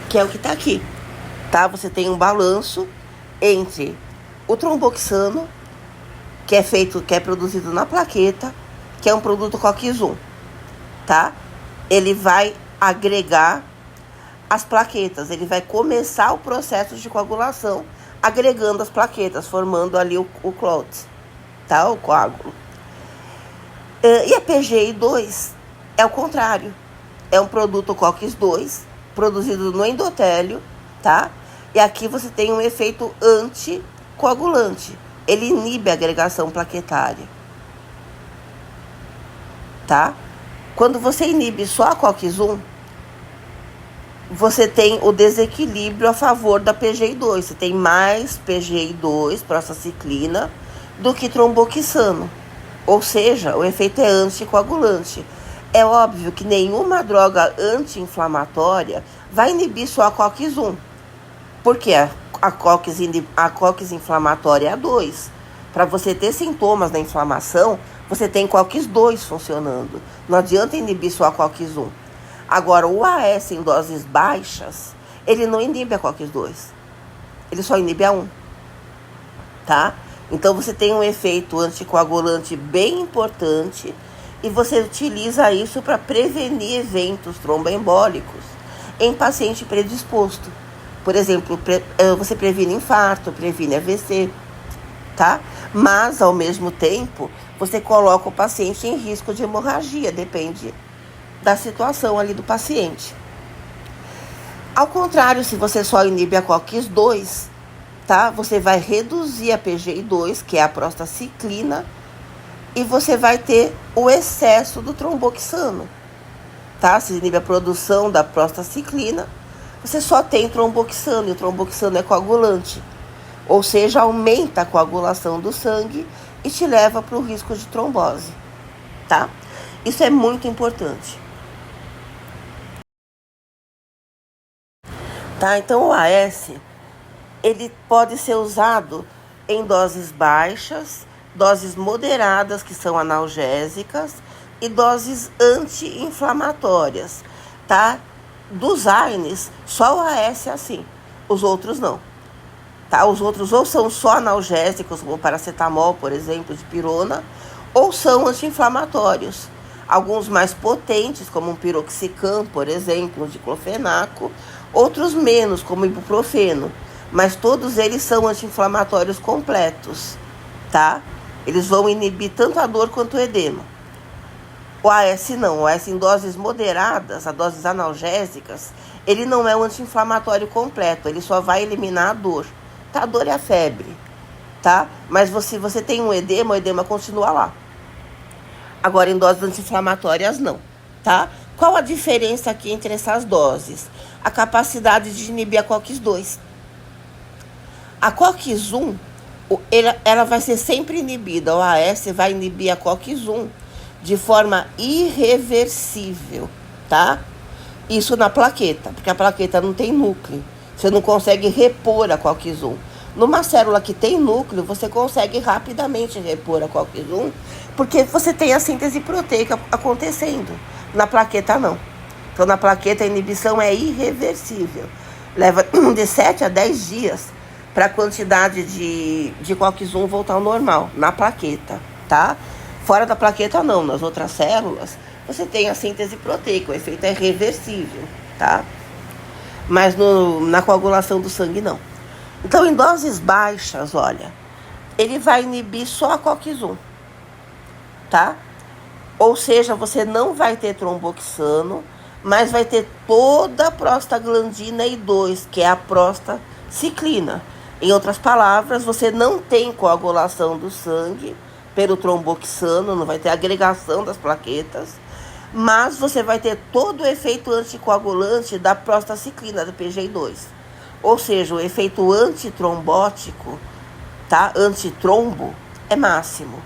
Que é o que está aqui, tá? Você tem um balanço entre o tromboxano, que é produzido na plaqueta, que é um produto COX-1, tá? Ele vai agregar as plaquetas, ele vai começar o processo de coagulação, agregando as plaquetas, formando ali o clot, tá? O coágulo. E a PGI-2 é o contrário, é um produto COX-2, produzido no endotélio, tá? E aqui você tem um efeito anticoagulante, ele inibe a agregação plaquetária, tá? Quando você inibe só a COX-1, você tem o desequilíbrio a favor da PGI-2. Você tem mais PGI-2, prostacyclina, do que tromboxano. Ou seja, o efeito é anticoagulante. É óbvio que nenhuma droga anti-inflamatória vai inibir só a COX-1. Porque a COX inflamatória é a 2. Para você ter sintomas da inflamação, você tem COX-2 funcionando. Não adianta inibir só a COX-1. Agora, o AS em doses baixas, ele não inibe a COX-2. Ele só inibe a 1. Tá? Então, você tem um efeito anticoagulante bem importante e você utiliza isso para prevenir eventos tromboembólicos em paciente predisposto. Por exemplo, você previne infarto, previne AVC, tá? Mas, ao mesmo tempo, você coloca o paciente em risco de hemorragia, depende da situação ali do paciente. Ao contrário, se você só inibe a COX-2, tá? Você vai reduzir a PGI-2, que é a prostacyclina, e você vai ter o excesso do tromboxano, tá? Se inibe a produção da prostacyclina, você só tem tromboxano, e o tromboxano é coagulante. Ou seja, aumenta a coagulação do sangue e te leva para o risco de trombose, tá? Isso é muito importante. tá? Então o AS, ele pode ser usado em doses baixas, doses moderadas, que são analgésicas, e doses anti-inflamatórias, tá? Dos AINES, só o AS é assim, os outros não. Tá? Os outros ou são só analgésicos, como paracetamol, por exemplo, de pirona, ou são anti-inflamatórios. Alguns mais potentes, como um piroxicam, por exemplo, um diclofenaco, outros menos, como ibuprofeno, mas todos eles são anti-inflamatórios completos, tá? Eles vão inibir tanto a dor quanto o edema. O AS não, o AS em doses moderadas, as doses analgésicas, ele não é um anti-inflamatório completo, ele só vai eliminar a dor. Tá? A dor é a febre, tá? Mas se você tem um edema, o edema continua lá. Agora, em doses anti-inflamatórias, não, tá? Qual a diferença aqui entre essas doses? A capacidade de inibir a COX-2. A COX-1, ela vai ser sempre inibida. O AS vai inibir a COX-1 de forma irreversível, tá? Isso na plaqueta, porque a plaqueta não tem núcleo. Você não consegue repor a COX-1. Numa célula que tem núcleo, você consegue rapidamente repor a COX-1, porque você tem a síntese proteica acontecendo. Na plaqueta, não. Então, na plaqueta, a inibição é irreversível. Leva de 7 a 10 dias para a quantidade de COX-1 voltar ao normal, na plaqueta, tá? Fora da plaqueta, não. Nas outras células, você tem a síntese proteica, o efeito é reversível, tá? Mas na coagulação do sangue, não. Então, em doses baixas, olha, ele vai inibir só a COX-1, tá? Ou seja, você não vai ter tromboxano, mas vai ter toda a prostaglandina I2, que é a prostaciclina. Em outras palavras, você não tem coagulação do sangue pelo tromboxano, não vai ter agregação das plaquetas, mas você vai ter todo o efeito anticoagulante da prostaciclina, da PGI2. Ou seja, o efeito antitrombótico, tá? Antitrombo, é máximo.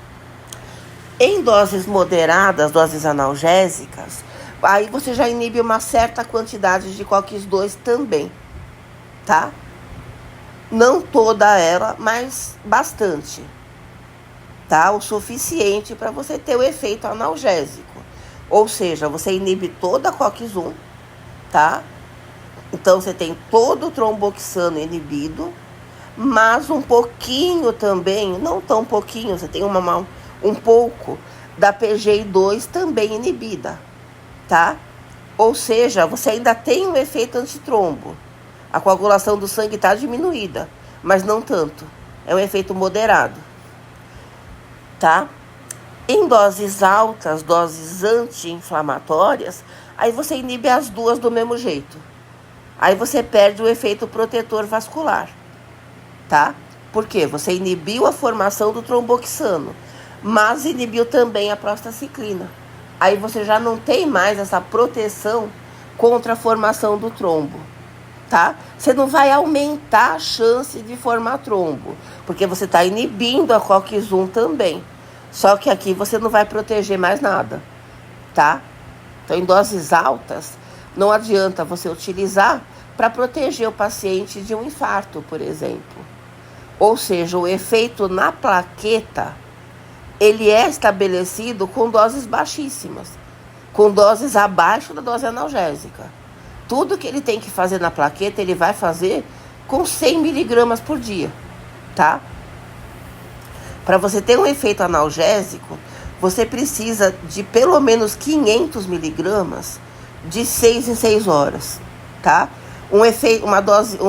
Em doses moderadas, doses analgésicas, aí você já inibe uma certa quantidade de COX-2 também, tá? Não toda ela, mas bastante, tá? O suficiente para você ter o efeito analgésico. Ou seja, você inibe toda a COX-1, tá? Então, você tem todo o tromboxano inibido, mas um pouquinho também, não tão pouquinho, você tem um pouco da PGI2 também inibida, tá? Ou seja, você ainda tem um efeito antitrombo. A coagulação do sangue está diminuída, mas não tanto. É um efeito moderado, tá? Em doses altas, doses anti-inflamatórias, aí você inibe as duas do mesmo jeito. Aí você perde o efeito protetor vascular, tá? Por quê? Você inibiu a formação do tromboxano, mas inibiu também a prostaciclina. Aí você já não tem mais essa proteção contra a formação do trombo, tá? Você não vai aumentar a chance de formar trombo, porque você está inibindo a COX-1 também. Só que aqui você não vai proteger mais nada, tá? Então, em doses altas, não adianta você utilizar para proteger o paciente de um infarto, por exemplo. Ou seja, o efeito na plaqueta, ele é estabelecido com doses baixíssimas, com doses abaixo da dose analgésica. Tudo que ele tem que fazer na plaqueta, ele vai fazer com 100 miligramas por dia, tá? Para você ter um efeito analgésico, você precisa de pelo menos 500 miligramas de 6 em 6 horas, tá? Um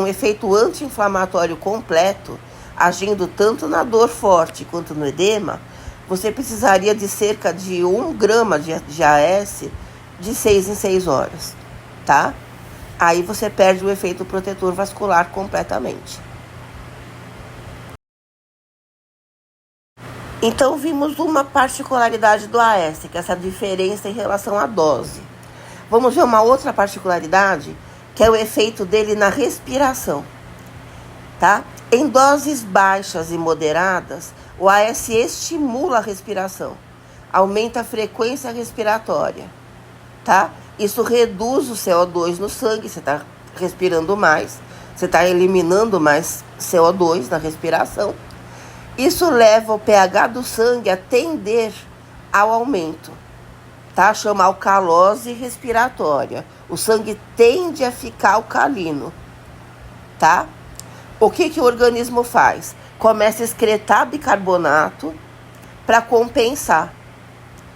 efeito anti-inflamatório completo, agindo tanto na dor forte quanto no edema, você precisaria de cerca de 1 grama de AS de 6 em 6 horas, tá? Aí você perde o efeito protetor vascular completamente. Então, vimos uma particularidade do AS, que é essa diferença em relação à dose. Vamos ver uma outra particularidade, que é o efeito dele na respiração, tá? Em doses baixas e moderadas, o AS estimula a respiração, aumenta a frequência respiratória, tá? Isso reduz o CO2 no sangue, você está respirando mais, você está eliminando mais CO2 na respiração. Isso leva o pH do sangue a tender ao aumento, tá? Chama alcalose respiratória. O sangue tende a ficar alcalino, tá? O que o organismo faz? Começa a excretar bicarbonato para compensar.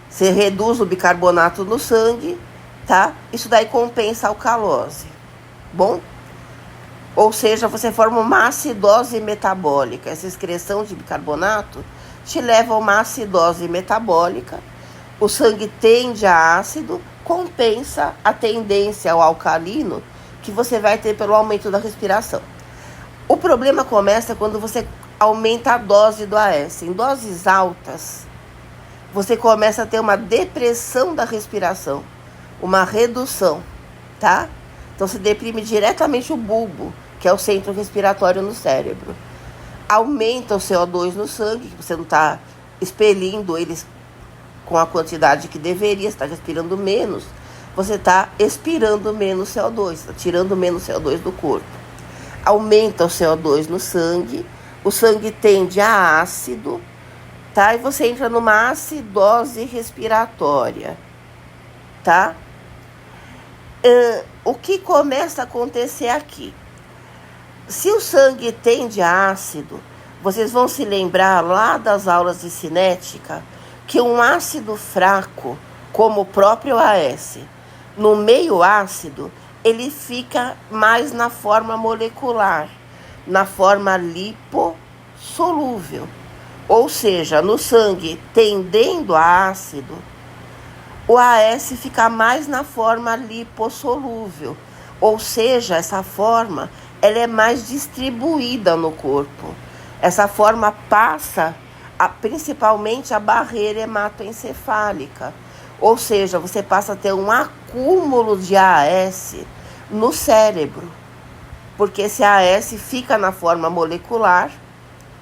Você reduz o bicarbonato no sangue, tá? Isso daí compensa a alcalose. Bom? Ou seja, você forma uma acidose metabólica. Essa excreção de bicarbonato te leva a uma acidose metabólica. O sangue tende a ácido, compensa a tendência ao alcalino que você vai ter pelo aumento da respiração. O problema começa quando você aumenta a dose do AS. Em doses altas, você começa a ter uma depressão da respiração, uma redução, tá? Então, se deprime diretamente o bulbo, que é o centro respiratório no cérebro. Aumenta o CO2 no sangue, que você não está expelindo eles com a quantidade que deveria, você está respirando menos, você está expirando menos CO2, está tirando menos CO2 do corpo. Aumenta o CO2 no sangue, o sangue tende a ácido, tá? E você entra numa acidose respiratória, tá? O que começa a acontecer aqui? Se o sangue tende a ácido, vocês vão se lembrar lá das aulas de cinética que um ácido fraco, como o próprio AS, no meio ácido, ele fica mais na forma molecular, na forma lipossolúvel. Ou seja, no sangue tendendo a ácido, o AS fica mais na forma lipossolúvel. Ou seja, essa forma ela é mais distribuída no corpo. Essa forma passa principalmente a barreira hematoencefálica. Ou seja, você passa a ter um acúmulo de AS no cérebro. Porque esse AS fica na forma molecular,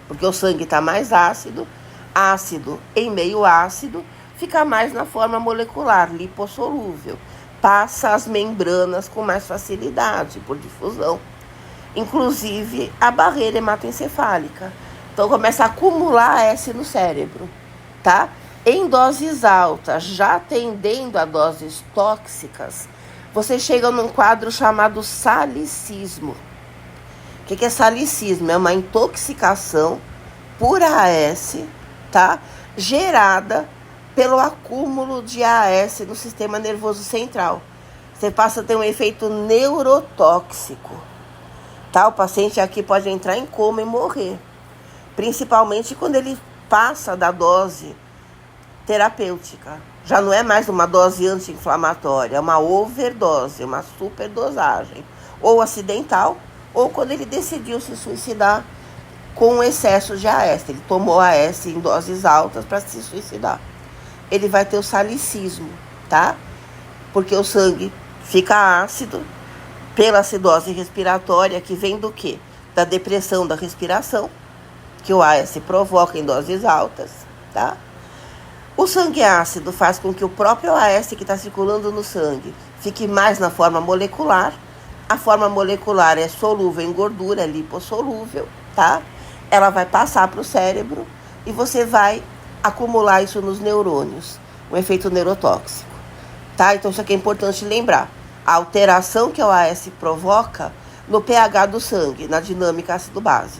porque o sangue está mais ácido, ácido em meio ácido, fica mais na forma molecular, lipossolúvel. Passa as membranas com mais facilidade, por difusão. Inclusive a barreira hematoencefálica. Então começa a acumular AS no cérebro, tá? Em doses altas, já tendendo a doses tóxicas, você chega num quadro chamado salicismo. O que é salicismo? É uma intoxicação por AS, tá? Gerada pelo acúmulo de AS no sistema nervoso central. Você passa a ter um efeito neurotóxico, tá? O paciente aqui pode entrar em coma e morrer, principalmente quando ele passa da dose terapêutica. Já não é mais uma dose anti-inflamatória, é uma overdose, uma superdosagem, ou acidental, ou quando ele decidiu se suicidar com excesso de AS. Ele tomou AS em doses altas para se suicidar. Ele vai ter o salicismo, tá? Porque o sangue fica ácido pela acidose respiratória, que vem do quê? Da depressão da respiração, que o AS provoca em doses altas, tá? O sangue ácido faz com que o próprio AS que está circulando no sangue fique mais na forma molecular. A forma molecular é solúvel em gordura, é lipossolúvel, tá? Ela vai passar para o cérebro e você vai acumular isso nos neurônios, um efeito neurotóxico, tá? Então isso aqui é importante lembrar. A alteração que o AS provoca no pH do sangue, na dinâmica ácido-base,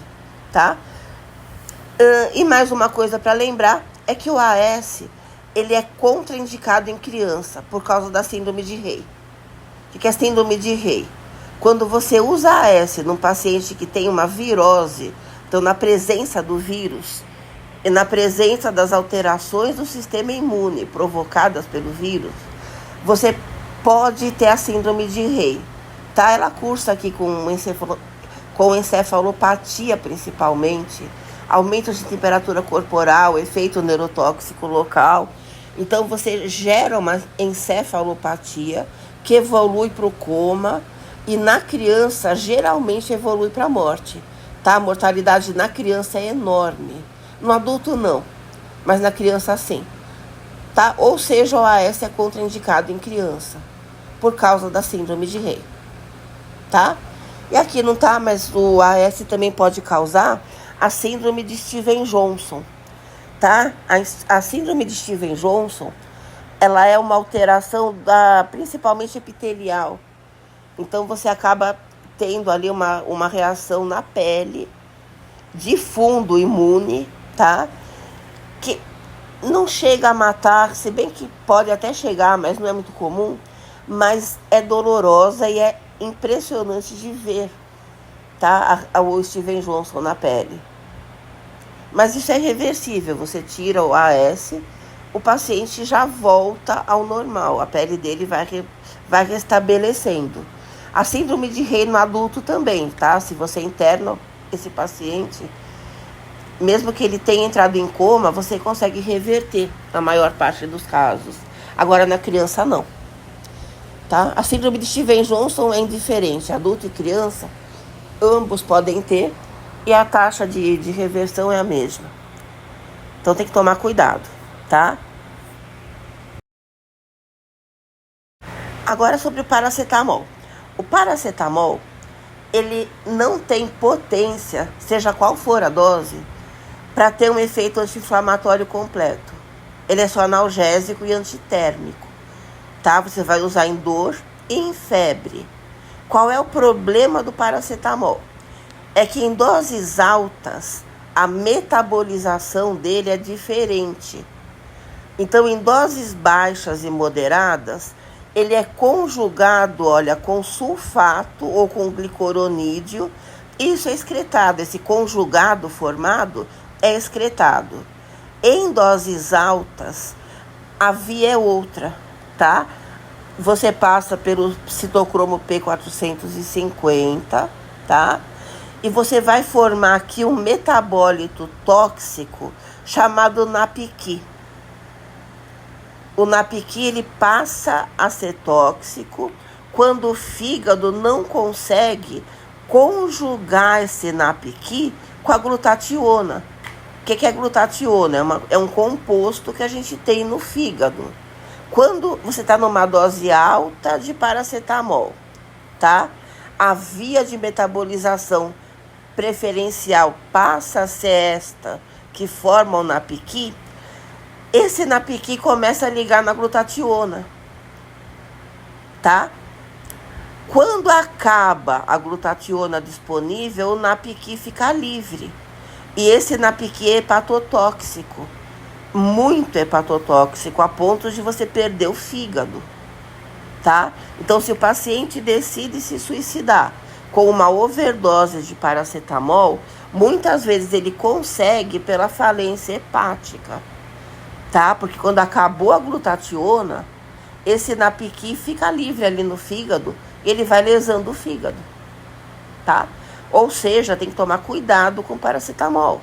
tá? E mais uma coisa para lembrar é que o AS ele é contraindicado em criança por causa da síndrome de Rey. O que é a síndrome de Rey? Quando você usa AS num paciente que tem uma virose, então na presença do vírus e na presença das alterações do sistema imune provocadas pelo vírus, você pode ter a síndrome de Rey, tá? Ela cursa aqui com encefalopatia principalmente, aumento de temperatura corporal, efeito neurotóxico local. Então você gera uma encefalopatia que evolui para o coma e na criança geralmente evolui para a morte, tá? A mortalidade na criança é enorme. No adulto não, mas na criança sim, tá? Ou seja, o AS é contraindicado em criança por causa da síndrome de Rey. tá? E aqui não tá, mas o AS também pode causar a síndrome de Stevens-Johnson, tá? A síndrome de Stevens-Johnson, ela é uma alteração principalmente epitelial. Então você acaba tendo ali uma reação na pele de fundo imune, tá? Que não chega a matar, se bem que pode até chegar, mas não é muito comum, mas é dolorosa e é impressionante de ver, tá? O Stevens-Johnson na pele. Mas isso é reversível, você tira o AS, o paciente já volta ao normal, a pele dele vai restabelecendo. A síndrome de Raynaud no adulto também, tá? Se você interna esse paciente, mesmo que ele tenha entrado em coma, você consegue reverter na maior parte dos casos. Agora, na criança, não. Tá? A síndrome de Stevens-Johnson é indiferente. Adulto e criança, ambos podem ter, e a taxa de reversão é a mesma. Então, tem que tomar cuidado, tá? Agora, sobre o paracetamol. O paracetamol, ele não tem potência, seja qual for a dose, para ter um efeito anti-inflamatório completo. Ele é só analgésico e antitérmico, tá? Você vai usar em dor e em febre. Qual é o problema do paracetamol? É que em doses altas, a metabolização dele é diferente. Então, em doses baixas e moderadas, ele é conjugado, olha, com sulfato ou com glicoronídeo. Isso é excretado, esse conjugado formado é excretado. Em doses altas, a via é outra, tá? Você passa pelo citocromo P450, tá? E você vai formar aqui um metabólito tóxico chamado NAPQ. O NAPQ, ele passa a ser tóxico quando o fígado não consegue conjugar esse NAPQ com a glutationa. O que é glutationa? É um composto que a gente tem no fígado. Quando você está numa dose alta de paracetamol, tá? A via de metabolização preferencial passa a ser esta que forma o NAPQ. Esse NAPQ começa a ligar na glutationa, tá? Quando acaba a glutationa disponível, o NAPQ fica livre. E esse NAPQ é hepatotóxico, muito hepatotóxico, a ponto de você perder o fígado, tá? Então, se o paciente decide se suicidar com uma overdose de paracetamol, muitas vezes ele consegue pela falência hepática, tá? Porque quando acabou a glutationa, esse NAPQ fica livre ali no fígado e ele vai lesando o fígado, tá? Ou seja, tem que tomar cuidado com paracetamol.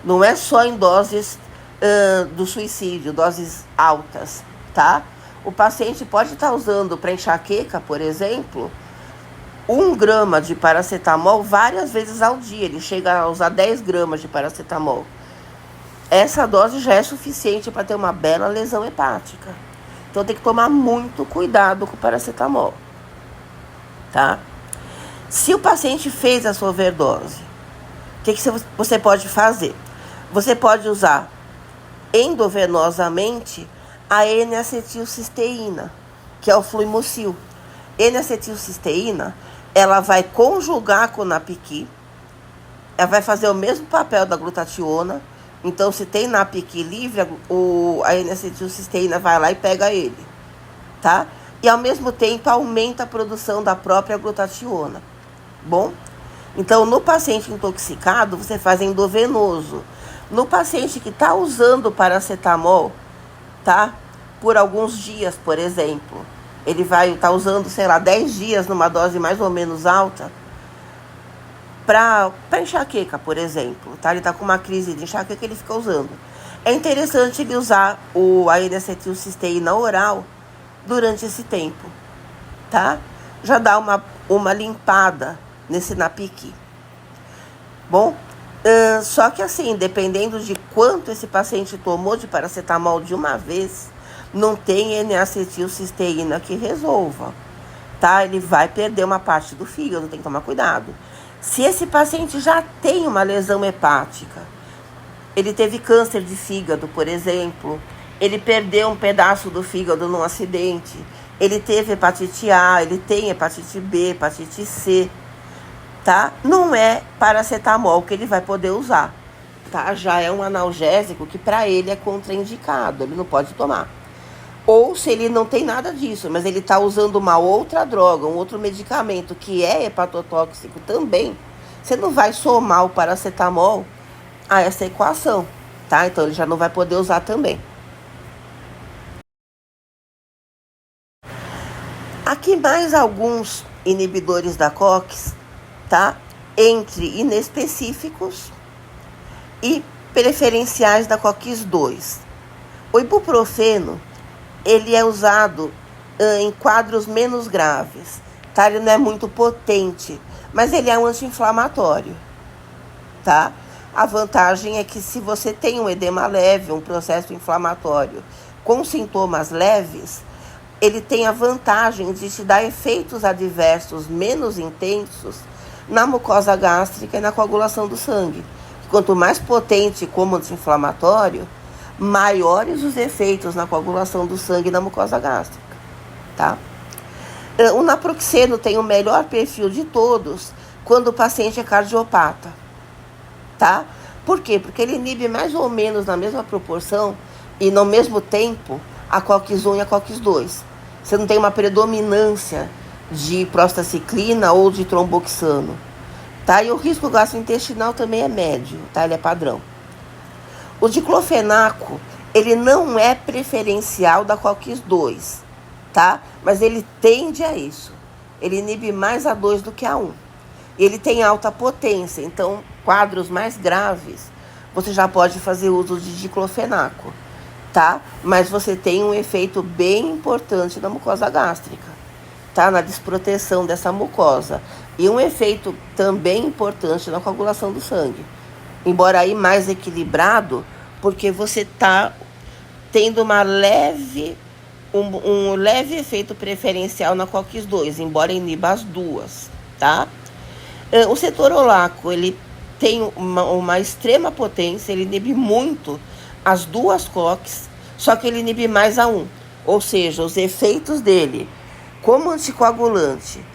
Não é só em doses do suicídio, doses altas, tá? O paciente pode estar usando para enxaqueca, por exemplo, 1 grama de paracetamol várias vezes ao dia. Ele chega a usar 10 gramas de paracetamol. Essa dose já é suficiente para ter uma bela lesão hepática. Então tem que tomar muito cuidado com o paracetamol, tá? Se o paciente fez a sua overdose, o que você pode fazer? Você pode usar endovenosamente a N-acetilcisteína, que é o Fluimucil. N-acetilcisteína, ela vai conjugar com o NAPQ, ela vai fazer o mesmo papel da glutationa. Então, se tem NAPQ livre, a N-acetilcisteína vai lá e pega ele, tá? E, ao mesmo tempo, aumenta a produção da própria glutationa. Bom? Então, no paciente intoxicado, você faz endovenoso. No paciente que está usando paracetamol, tá? Por alguns dias, por exemplo, ele vai estar usando, 10 dias numa dose mais ou menos alta, para enxaqueca, por exemplo, tá? Ele está com uma crise de enxaqueca, ele fica usando. É interessante ele usar a N-acetilcisteína oral durante esse tempo, tá? Já dá uma limpada nesse NAPQ. Bom, só que assim, dependendo de quanto esse paciente tomou de paracetamol de uma vez, não tem N-acetilcisteína que resolva, tá? Ele vai perder uma parte do fígado, tem que tomar cuidado. Se esse paciente já tem uma lesão hepática, ele teve câncer de fígado, por exemplo, ele perdeu um pedaço do fígado num acidente, ele teve hepatite A, ele tem hepatite B, hepatite C, tá? Não é paracetamol que ele vai poder usar, tá? Já é um analgésico que para ele é contraindicado, ele não pode tomar. Ou se ele não tem nada disso, mas ele está usando uma outra droga, um outro medicamento que é hepatotóxico também, você não vai somar o paracetamol a essa equação, tá? Então ele já não vai poder usar também. Aqui mais alguns inibidores da COX, tá? Entre inespecíficos e preferenciais da COX-2. O ibuprofeno, ele é usado em quadros menos graves, tá? Ele não é muito potente, mas ele é um anti-inflamatório, tá? A vantagem é que se você tem um edema leve, um processo inflamatório com sintomas leves, ele tem a vantagem de te dar efeitos adversos menos intensos na mucosa gástrica e na coagulação do sangue. Quanto mais potente como anti-inflamatório, maiores os efeitos na coagulação do sangue e na mucosa gástrica, tá? O naproxeno tem o melhor perfil de todos quando o paciente é cardiopata, tá? Por quê? Porque ele inibe mais ou menos na mesma proporção e no mesmo tempo a COX-1 e a COX-2. Você não tem uma predominância de prostaciclina ou de tromboxano, tá? E o risco gastrointestinal também é médio, tá? Ele é padrão. O diclofenaco, ele não é preferencial da COX-2, tá? Mas ele tende a isso. Ele inibe mais a 2 do que a 1. Ele tem alta potência, então quadros mais graves, você já pode fazer uso de diclofenaco, tá? Mas você tem um efeito bem importante na mucosa gástrica, tá? Na desproteção dessa mucosa. E um efeito também importante na coagulação do sangue. Embora aí mais equilibrado, porque você está tendo um leve efeito preferencial na COX-2, embora iniba as duas, tá? O cetorolaco, ele tem uma extrema potência, ele inibe muito as duas COX, só que ele inibe mais a 1. Ou seja, os efeitos dele como anticoagulante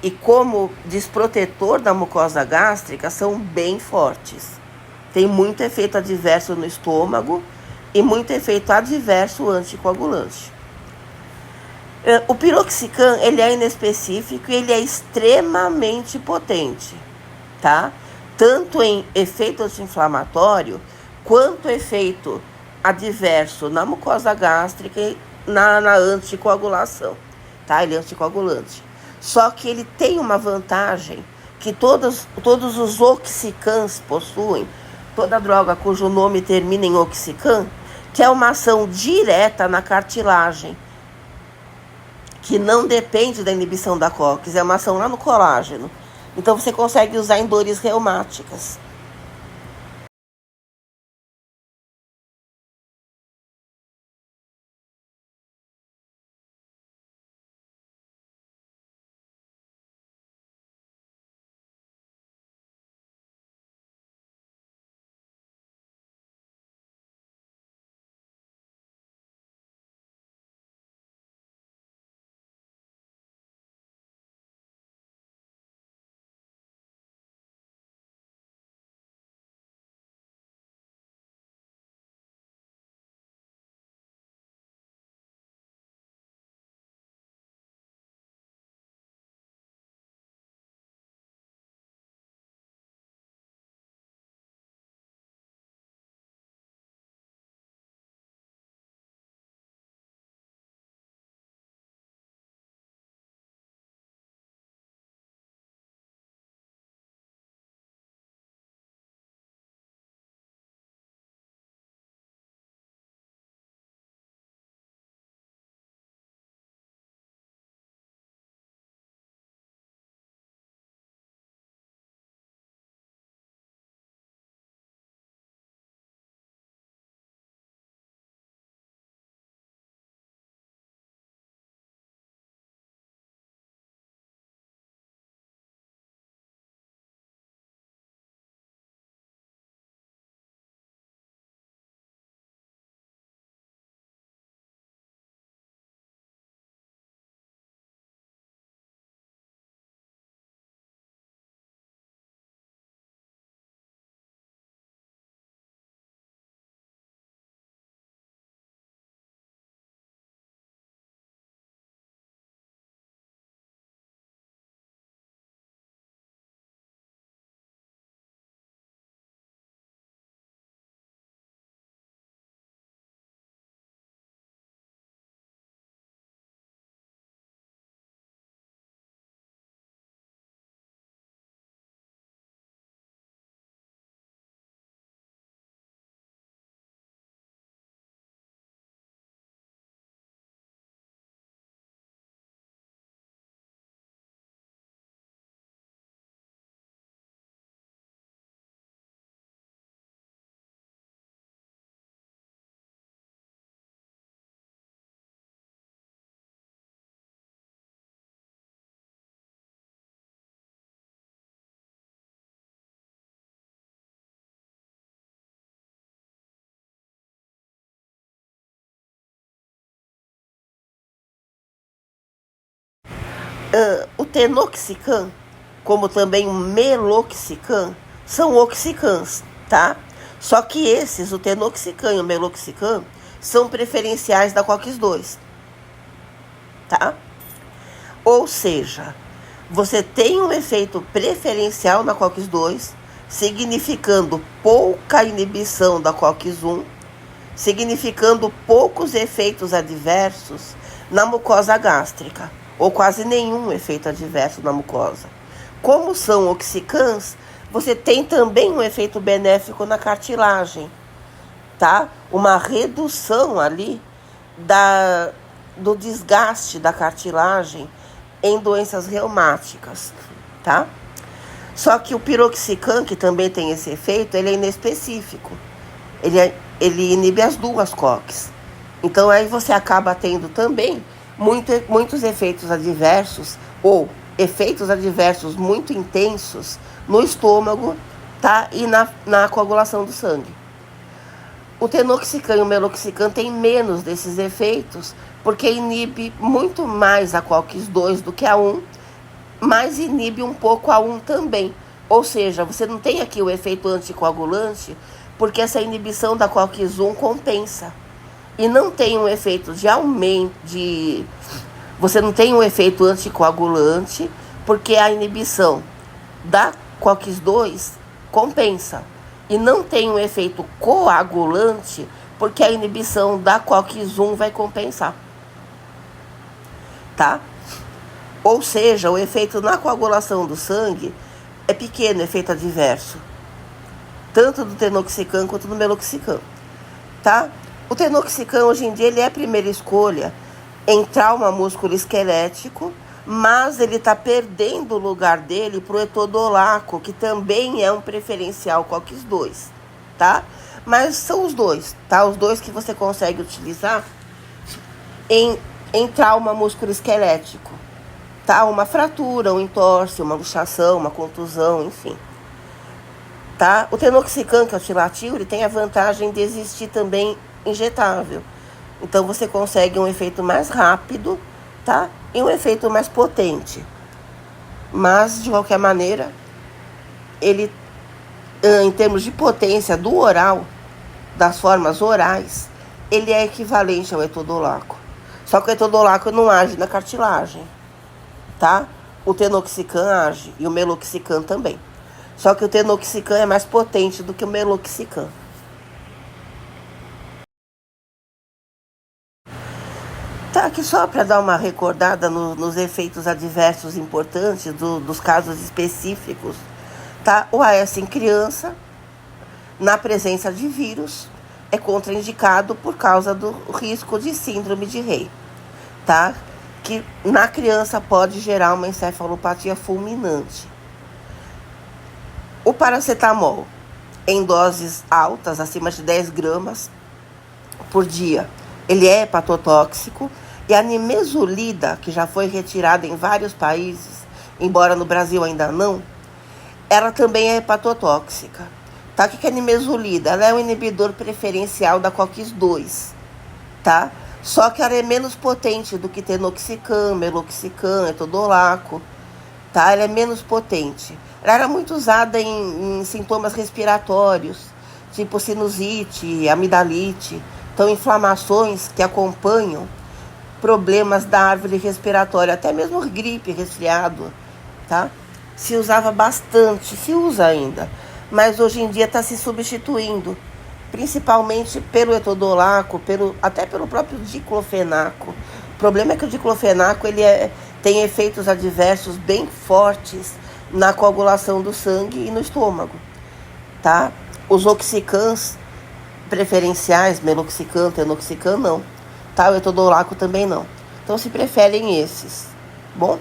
e como desprotetor da mucosa gástrica são bem fortes. Tem muito efeito adverso no estômago e muito efeito adverso anticoagulante. O piroxicam, ele é inespecífico e ele é extremamente potente, tá? Tanto em efeito anti-inflamatório, quanto efeito adverso na mucosa gástrica e na anticoagulação, tá? Ele é anticoagulante. Só que ele tem uma vantagem que todos os oxicams possuem, toda droga cujo nome termina em oxicam, que é uma ação direta na cartilagem, que não depende da inibição da COX, é uma ação lá no colágeno. Então você consegue usar em dores reumáticas. O tenoxicam, como também o meloxicam, são oxicams, tá? Só que esses, o tenoxicam e o meloxicam, são preferenciais da COX-2, tá? Ou seja, você tem um efeito preferencial na COX-2, significando pouca inibição da COX-1, significando poucos efeitos adversos na mucosa gástrica, ou quase nenhum efeito adverso na mucosa. Como são oxicams, você tem também um efeito benéfico na cartilagem, tá? Uma redução ali do desgaste da cartilagem em doenças reumáticas, tá? Só que o piroxicam, que também tem esse efeito, ele é inespecífico. Ele inibe as duas COX. Então aí você acaba tendo também muitos efeitos adversos, ou efeitos adversos muito intensos no estômago, tá? E na coagulação do sangue. O tenoxicam e o meloxicam têm menos desses efeitos, porque inibe muito mais a COX-2 do que a 1, mas inibe um pouco a 1 também. Ou seja, você não tem aqui o efeito anticoagulante, porque essa inibição da COX-1 compensa. E não tem um efeito de aumento, você não tem um efeito anticoagulante, porque a inibição da COX-2 compensa. E não tem um efeito coagulante, porque a inibição da COX-1 vai compensar. Tá? Ou seja, o efeito na coagulação do sangue é pequeno, efeito adverso. Tanto do tenoxicam quanto do meloxicam. Tá? O tenoxicam, hoje em dia, ele é a primeira escolha em trauma musculoesquelético, mas ele está perdendo o lugar dele para o etodolaco, que também é um preferencial COX-2, tá? Mas são os dois, tá? Os dois que você consegue utilizar em trauma musculoesquelético, tá? Uma fratura, um entorse, uma luxação, uma contusão, enfim. Tá? O tenoxicam, que é o tilacil, ele tem a vantagem de existir também injetável. Então você consegue um efeito mais rápido, tá? E um efeito mais potente. Mas, de qualquer maneira, ele, em termos de potência do oral, das formas orais, ele é equivalente ao etodolaco. Só que o etodolaco não age na cartilagem, tá? O tenoxicam age e o meloxicam também. Só que o tenoxicam é mais potente do que o meloxicam. Tá, aqui só para dar uma recordada nos efeitos adversos importantes dos casos específicos. Tá? O AS em criança, na presença de vírus, é contraindicado por causa do risco de síndrome de Rey. Tá? Que na criança pode gerar uma encefalopatia fulminante. O paracetamol, em doses altas, acima de 10 gramas por dia, ele é hepatotóxico. E a nimesulida, que já foi retirada em vários países, embora no Brasil ainda não, ela também é hepatotóxica. Tá? O que é a nimesulida? Ela é um inibidor preferencial da COX-2, tá? Só que ela é menos potente do que tenoxicam, meloxicam, etodolaco, tá? Ela é menos potente. Ela era muito usada em sintomas respiratórios, tipo sinusite, amidalite, então inflamações que acompanham problemas da árvore respiratória, até mesmo gripe, resfriado, tá? Se usava bastante, se usa ainda, mas hoje em dia está se substituindo, principalmente pelo etodolaco, até pelo próprio diclofenaco. O problema é que o diclofenaco tem efeitos adversos bem fortes na coagulação do sangue e no estômago, tá? Os oxicams preferenciais, meloxicam, tenoxicam, não. Tá? O etodolaco também não. Então se preferem esses. Bom?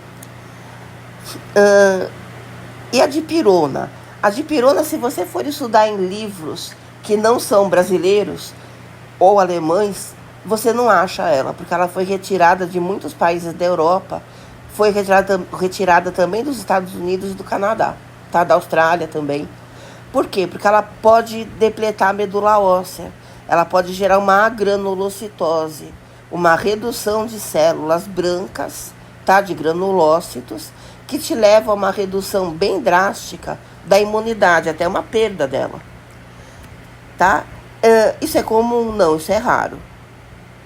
E a dipirona? A dipirona, se você for estudar em livros que não são brasileiros ou alemães, você não acha ela, porque ela foi retirada de muitos países da Europa, foi retirada também dos Estados Unidos e do Canadá, tá? Da Austrália também. Por quê? Porque ela pode depletar a medula óssea, ela pode gerar uma agranulocitose, uma redução de células brancas, tá? De granulócitos, que te leva a uma redução bem drástica da imunidade, até uma perda dela, tá? Isso é comum? Não, isso é raro,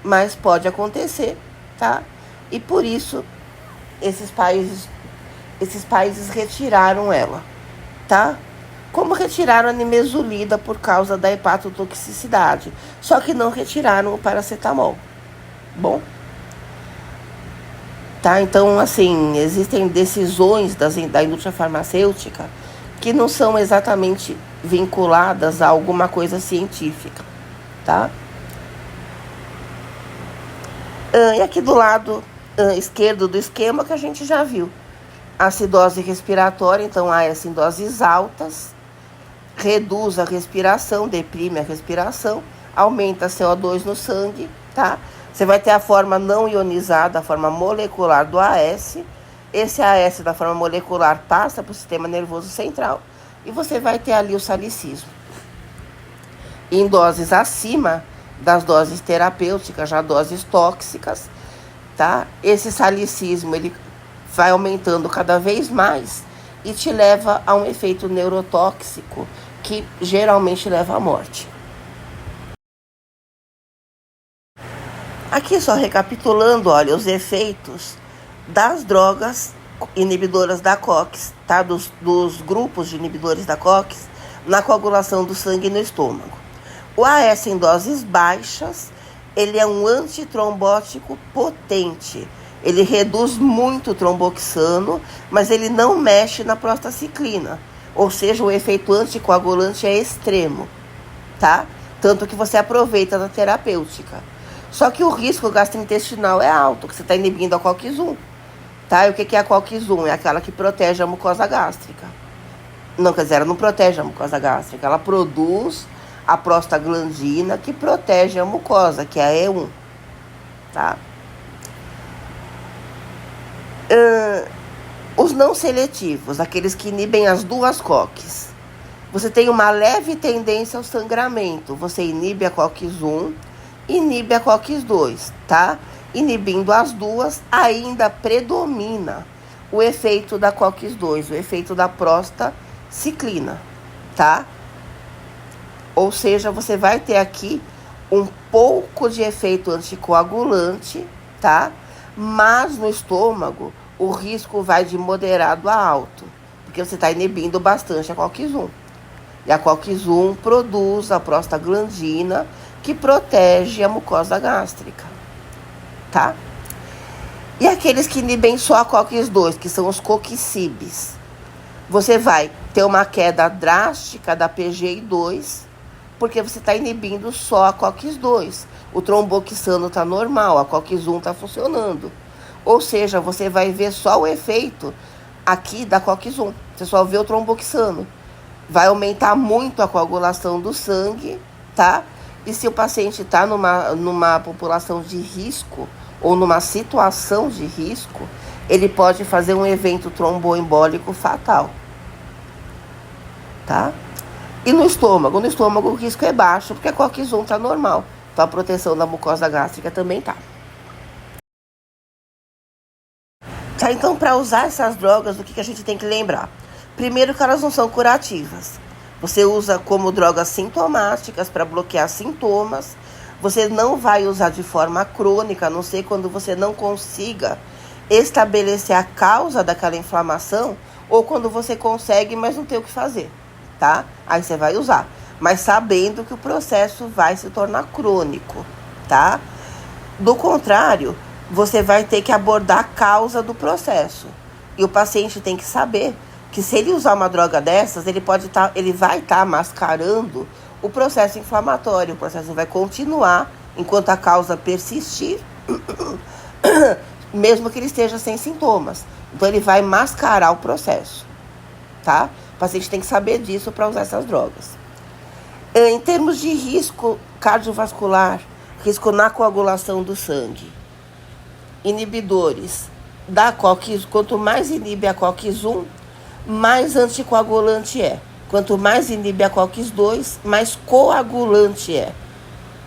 mas pode acontecer, tá? E por isso esses países retiraram ela, tá? Como retiraram a nimesulida por causa da hepatotoxicidade, só que não retiraram o paracetamol. Bom, tá? Então, assim, existem decisões da indústria farmacêutica que não são exatamente vinculadas a alguma coisa científica, tá? E aqui do lado esquerdo do esquema que a gente já viu. Acidose respiratória, então AS em doses altas, reduz a respiração, deprime a respiração, aumenta a CO2 no sangue, tá? Você vai ter a forma não ionizada, a forma molecular do AS. Esse AS da forma molecular passa para o sistema nervoso central e você vai ter ali o salicismo. Em doses acima das doses terapêuticas, já doses tóxicas, tá? Esse salicismo, ele vai aumentando cada vez mais e te leva a um efeito neurotóxico que geralmente leva à morte. Aqui só recapitulando, olha, os efeitos das drogas inibidoras da COX, tá? Dos grupos de inibidores da COX na coagulação do sangue no estômago. O AS em doses baixas, ele é um antitrombótico potente. Ele reduz muito o tromboxano, mas ele não mexe na prostaciclina. Ou seja, o efeito anticoagulante é extremo, tá? Tanto que você aproveita na terapêutica. Só que o risco gastrointestinal é alto, que você está inibindo a COX-1. Tá? E o que é a COX-1? É aquela que protege a mucosa gástrica. Não, quer dizer, ela não protege a mucosa gástrica. Ela produz a prostaglandina que protege a mucosa, que é a E1. Tá? Os não seletivos, aqueles que inibem as duas COX. Você tem uma leve tendência ao sangramento. Você inibe a COX-1, inibe a COX-2, tá? Inibindo as duas, ainda predomina o efeito da COX-2, o efeito da prostaciclina, tá? Ou seja, você vai ter aqui um pouco de efeito anticoagulante, tá? Mas no estômago, o risco vai de moderado a alto, porque você está inibindo bastante a COX-1. E a COX-1 produz a prostaglandina, que protege a mucosa gástrica, tá? E aqueles que inibem só a COX-2, que são os coxibes, você vai ter uma queda drástica da PGI-2, porque você está inibindo só a COX-2. O tromboxano está normal, a COX-1 está funcionando. Ou seja, você vai ver só o efeito aqui da COX-1. Você só vê o tromboxano. Vai aumentar muito a coagulação do sangue, tá? E se o paciente está numa população de risco ou numa situação de risco, ele pode fazer um evento tromboembólico fatal, tá? E no estômago? No estômago o risco é baixo, porque a COX-1 está normal. Então a proteção da mucosa gástrica também tá. Tá, então para usar essas drogas, o que a gente tem que lembrar? Primeiro que elas não são curativas. Você usa como drogas sintomáticas para bloquear sintomas. Você não vai usar de forma crônica, a não ser quando você não consiga estabelecer a causa daquela inflamação ou quando você consegue, mas não tem o que fazer, tá? Aí você vai usar, mas sabendo que o processo vai se tornar crônico, tá? Do contrário, você vai ter que abordar a causa do processo. E o paciente tem que saber que se ele usar uma droga dessas, ele vai estar mascarando o processo inflamatório. O processo vai continuar enquanto a causa persistir, mesmo que ele esteja sem sintomas. Então ele vai mascarar o processo, tá? O paciente tem que saber disso para usar essas drogas. Em termos de risco cardiovascular, risco na coagulação do sangue, inibidores da COX, quanto mais inibe a COX-1, mais anticoagulante é. Quanto mais inibe a COX-2, mais coagulante é.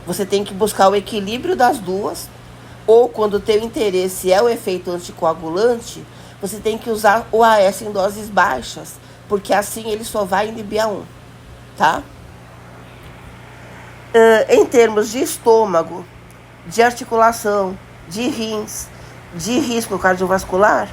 Você tem que buscar o equilíbrio das duas, ou quando o teu interesse é o efeito anticoagulante, você tem que usar o AS em doses baixas, porque assim ele só vai inibir a 1, tá? Em termos de estômago, de articulação, de rins, de risco cardiovascular,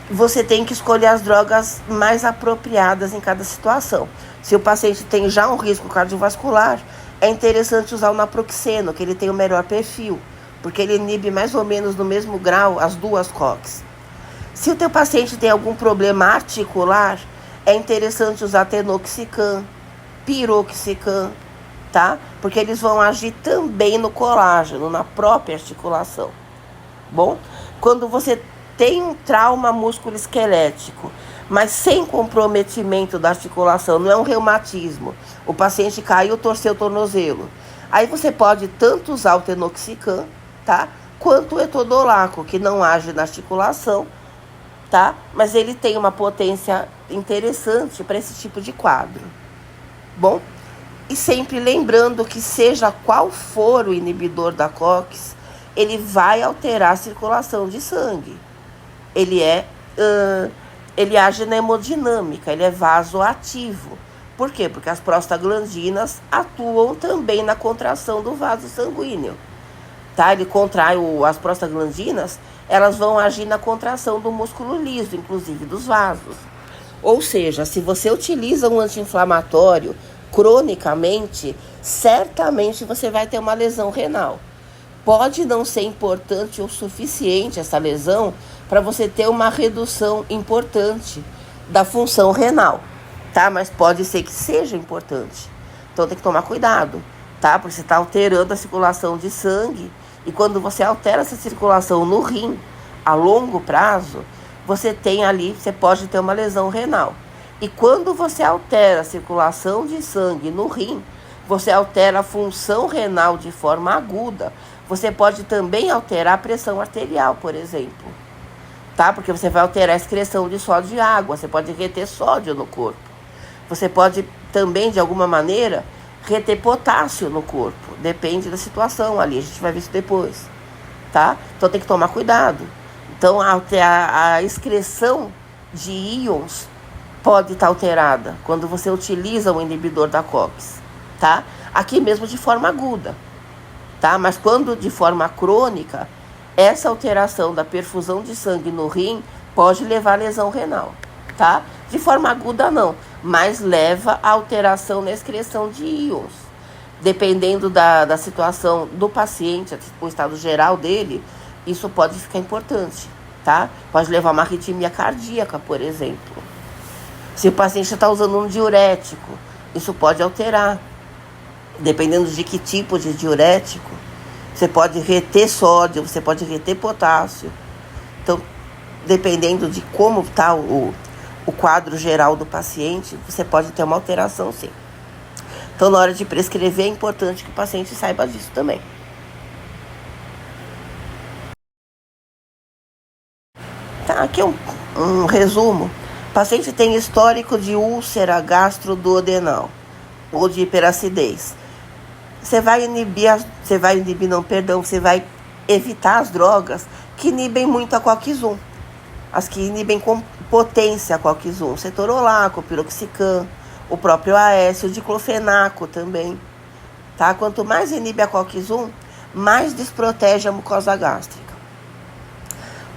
você tem que escolher as drogas mais apropriadas em cada situação. Se o paciente tem já um risco cardiovascular, é interessante usar o naproxeno, que ele tem o melhor perfil, porque ele inibe mais ou menos no mesmo grau as duas COX. Se o teu paciente tem algum problema articular, é interessante usar tenoxicam, piroxicam, tá? Porque eles vão agir também no colágeno, na própria articulação. Bom, quando você tem um trauma musculoesquelético, mas sem comprometimento da articulação, não é um reumatismo, o paciente caiu, torceu o tornozelo, aí você pode tanto usar o tenoxicam, tá? Quanto o etodolaco, que não age na articulação, tá? Mas ele tem uma potência interessante para esse tipo de quadro. Bom, e sempre lembrando que seja qual for o inibidor da COX, ele vai alterar a circulação de sangue. Ele age na hemodinâmica, ele é vasoativo. Por quê? Porque as prostaglandinas atuam também na contração do vaso sanguíneo. Tá? Ele contrai as prostaglandinas, elas vão agir na contração do músculo liso, inclusive dos vasos. Ou seja, se você utiliza um anti-inflamatório cronicamente, certamente você vai ter uma lesão renal. Pode não ser importante o suficiente essa lesão para você ter uma redução importante da função renal, tá? Mas pode ser que seja importante. Então tem que tomar cuidado, tá? Porque você está alterando a circulação de sangue e quando você altera essa circulação no rim, a longo prazo, você pode ter uma lesão renal. E quando você altera a circulação de sangue no rim, você altera a função renal de forma aguda. Você pode também alterar a pressão arterial, por exemplo, tá? Porque você vai alterar a excreção de sódio e água, você pode reter sódio no corpo. Você pode também, de alguma maneira, reter potássio no corpo. Depende da situação ali, a gente vai ver isso depois, tá? Então tem que tomar cuidado. Então a excreção de íons pode estar alterada quando você utiliza o inibidor da COX, tá? Aqui mesmo de forma aguda, tá? Mas quando de forma crônica, essa alteração da perfusão de sangue no rim pode levar a lesão renal, tá? De forma aguda não, mas leva a alteração na excreção de íons. Dependendo da situação do paciente, o estado geral dele, isso pode ficar importante, tá? Pode levar a uma arritmia cardíaca, por exemplo. Se o paciente está usando um diurético, isso pode alterar. Dependendo de que tipo de diurético, você pode reter sódio, você pode reter potássio. Então, dependendo de como está o quadro geral do paciente, você pode ter uma alteração, sim. Então, na hora de prescrever, é importante que o paciente saiba disso também. Tá, aqui é um resumo. O paciente tem histórico de úlcera gastroduodenal ou de hiperacidez. Você vai evitar as drogas que inibem muito a COX-1. As que inibem com potência a COX-1. Cetorolaco, piroxicam, o próprio AS, o diclofenaco também. Tá? Quanto mais inibe a COX-1, mais desprotege a mucosa gástrica.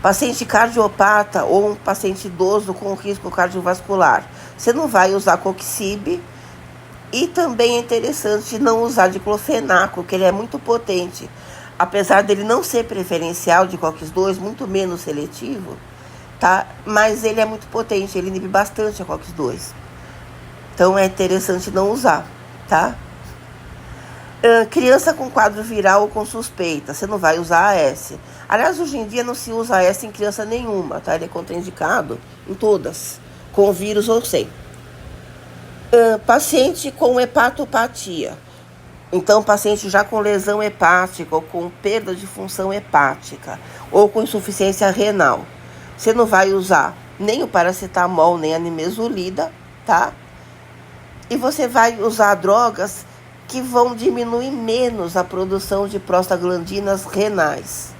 Paciente cardiopata ou um paciente idoso com risco cardiovascular, você não vai usar coxib. E também é interessante não usar diclofenaco, que ele é muito potente. Apesar dele não ser preferencial de COX-2, muito menos seletivo, tá? Mas ele é muito potente, ele inibe bastante a COX-2. Então é interessante não usar, tá? Criança com quadro viral ou com suspeita, você não vai usar AS. Aliás, hoje em dia não se usa AS em criança nenhuma, tá? Ele é contraindicado em todas, com vírus ou sem. Paciente com hepatopatia. Então, paciente já com lesão hepática ou com perda de função hepática ou com insuficiência renal. Você não vai usar nem o paracetamol, nem a nimesulida, tá? E você vai usar drogas que vão diminuir menos a produção de prostaglandinas renais.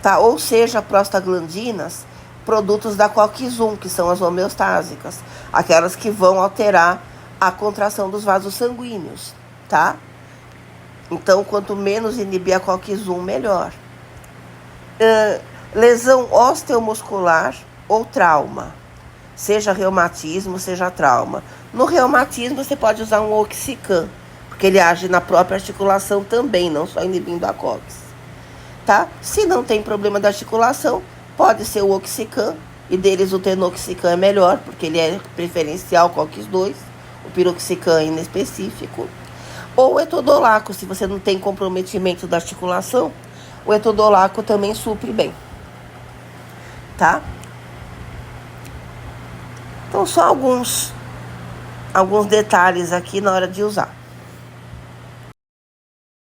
tá? Ou seja, prostaglandinas, produtos da COX-1, que são as homeostásicas, aquelas que vão alterar a contração dos vasos sanguíneos, tá? Então, quanto menos inibir a COX-1, melhor. Lesão osteomuscular ou trauma, seja reumatismo, seja trauma. No reumatismo, você pode usar um Oxycan, porque ele age na própria articulação também, não só inibindo a COX, tá? Se não tem problema da articulação, pode ser o Oxycan, e deles o tenoxicam é melhor, porque ele é preferencial COX-2, o piroxicam é inespecífico. Ou o etodolaco, se você não tem comprometimento da articulação, o etodolaco também supre bem, tá? Então, só alguns detalhes aqui na hora de usar.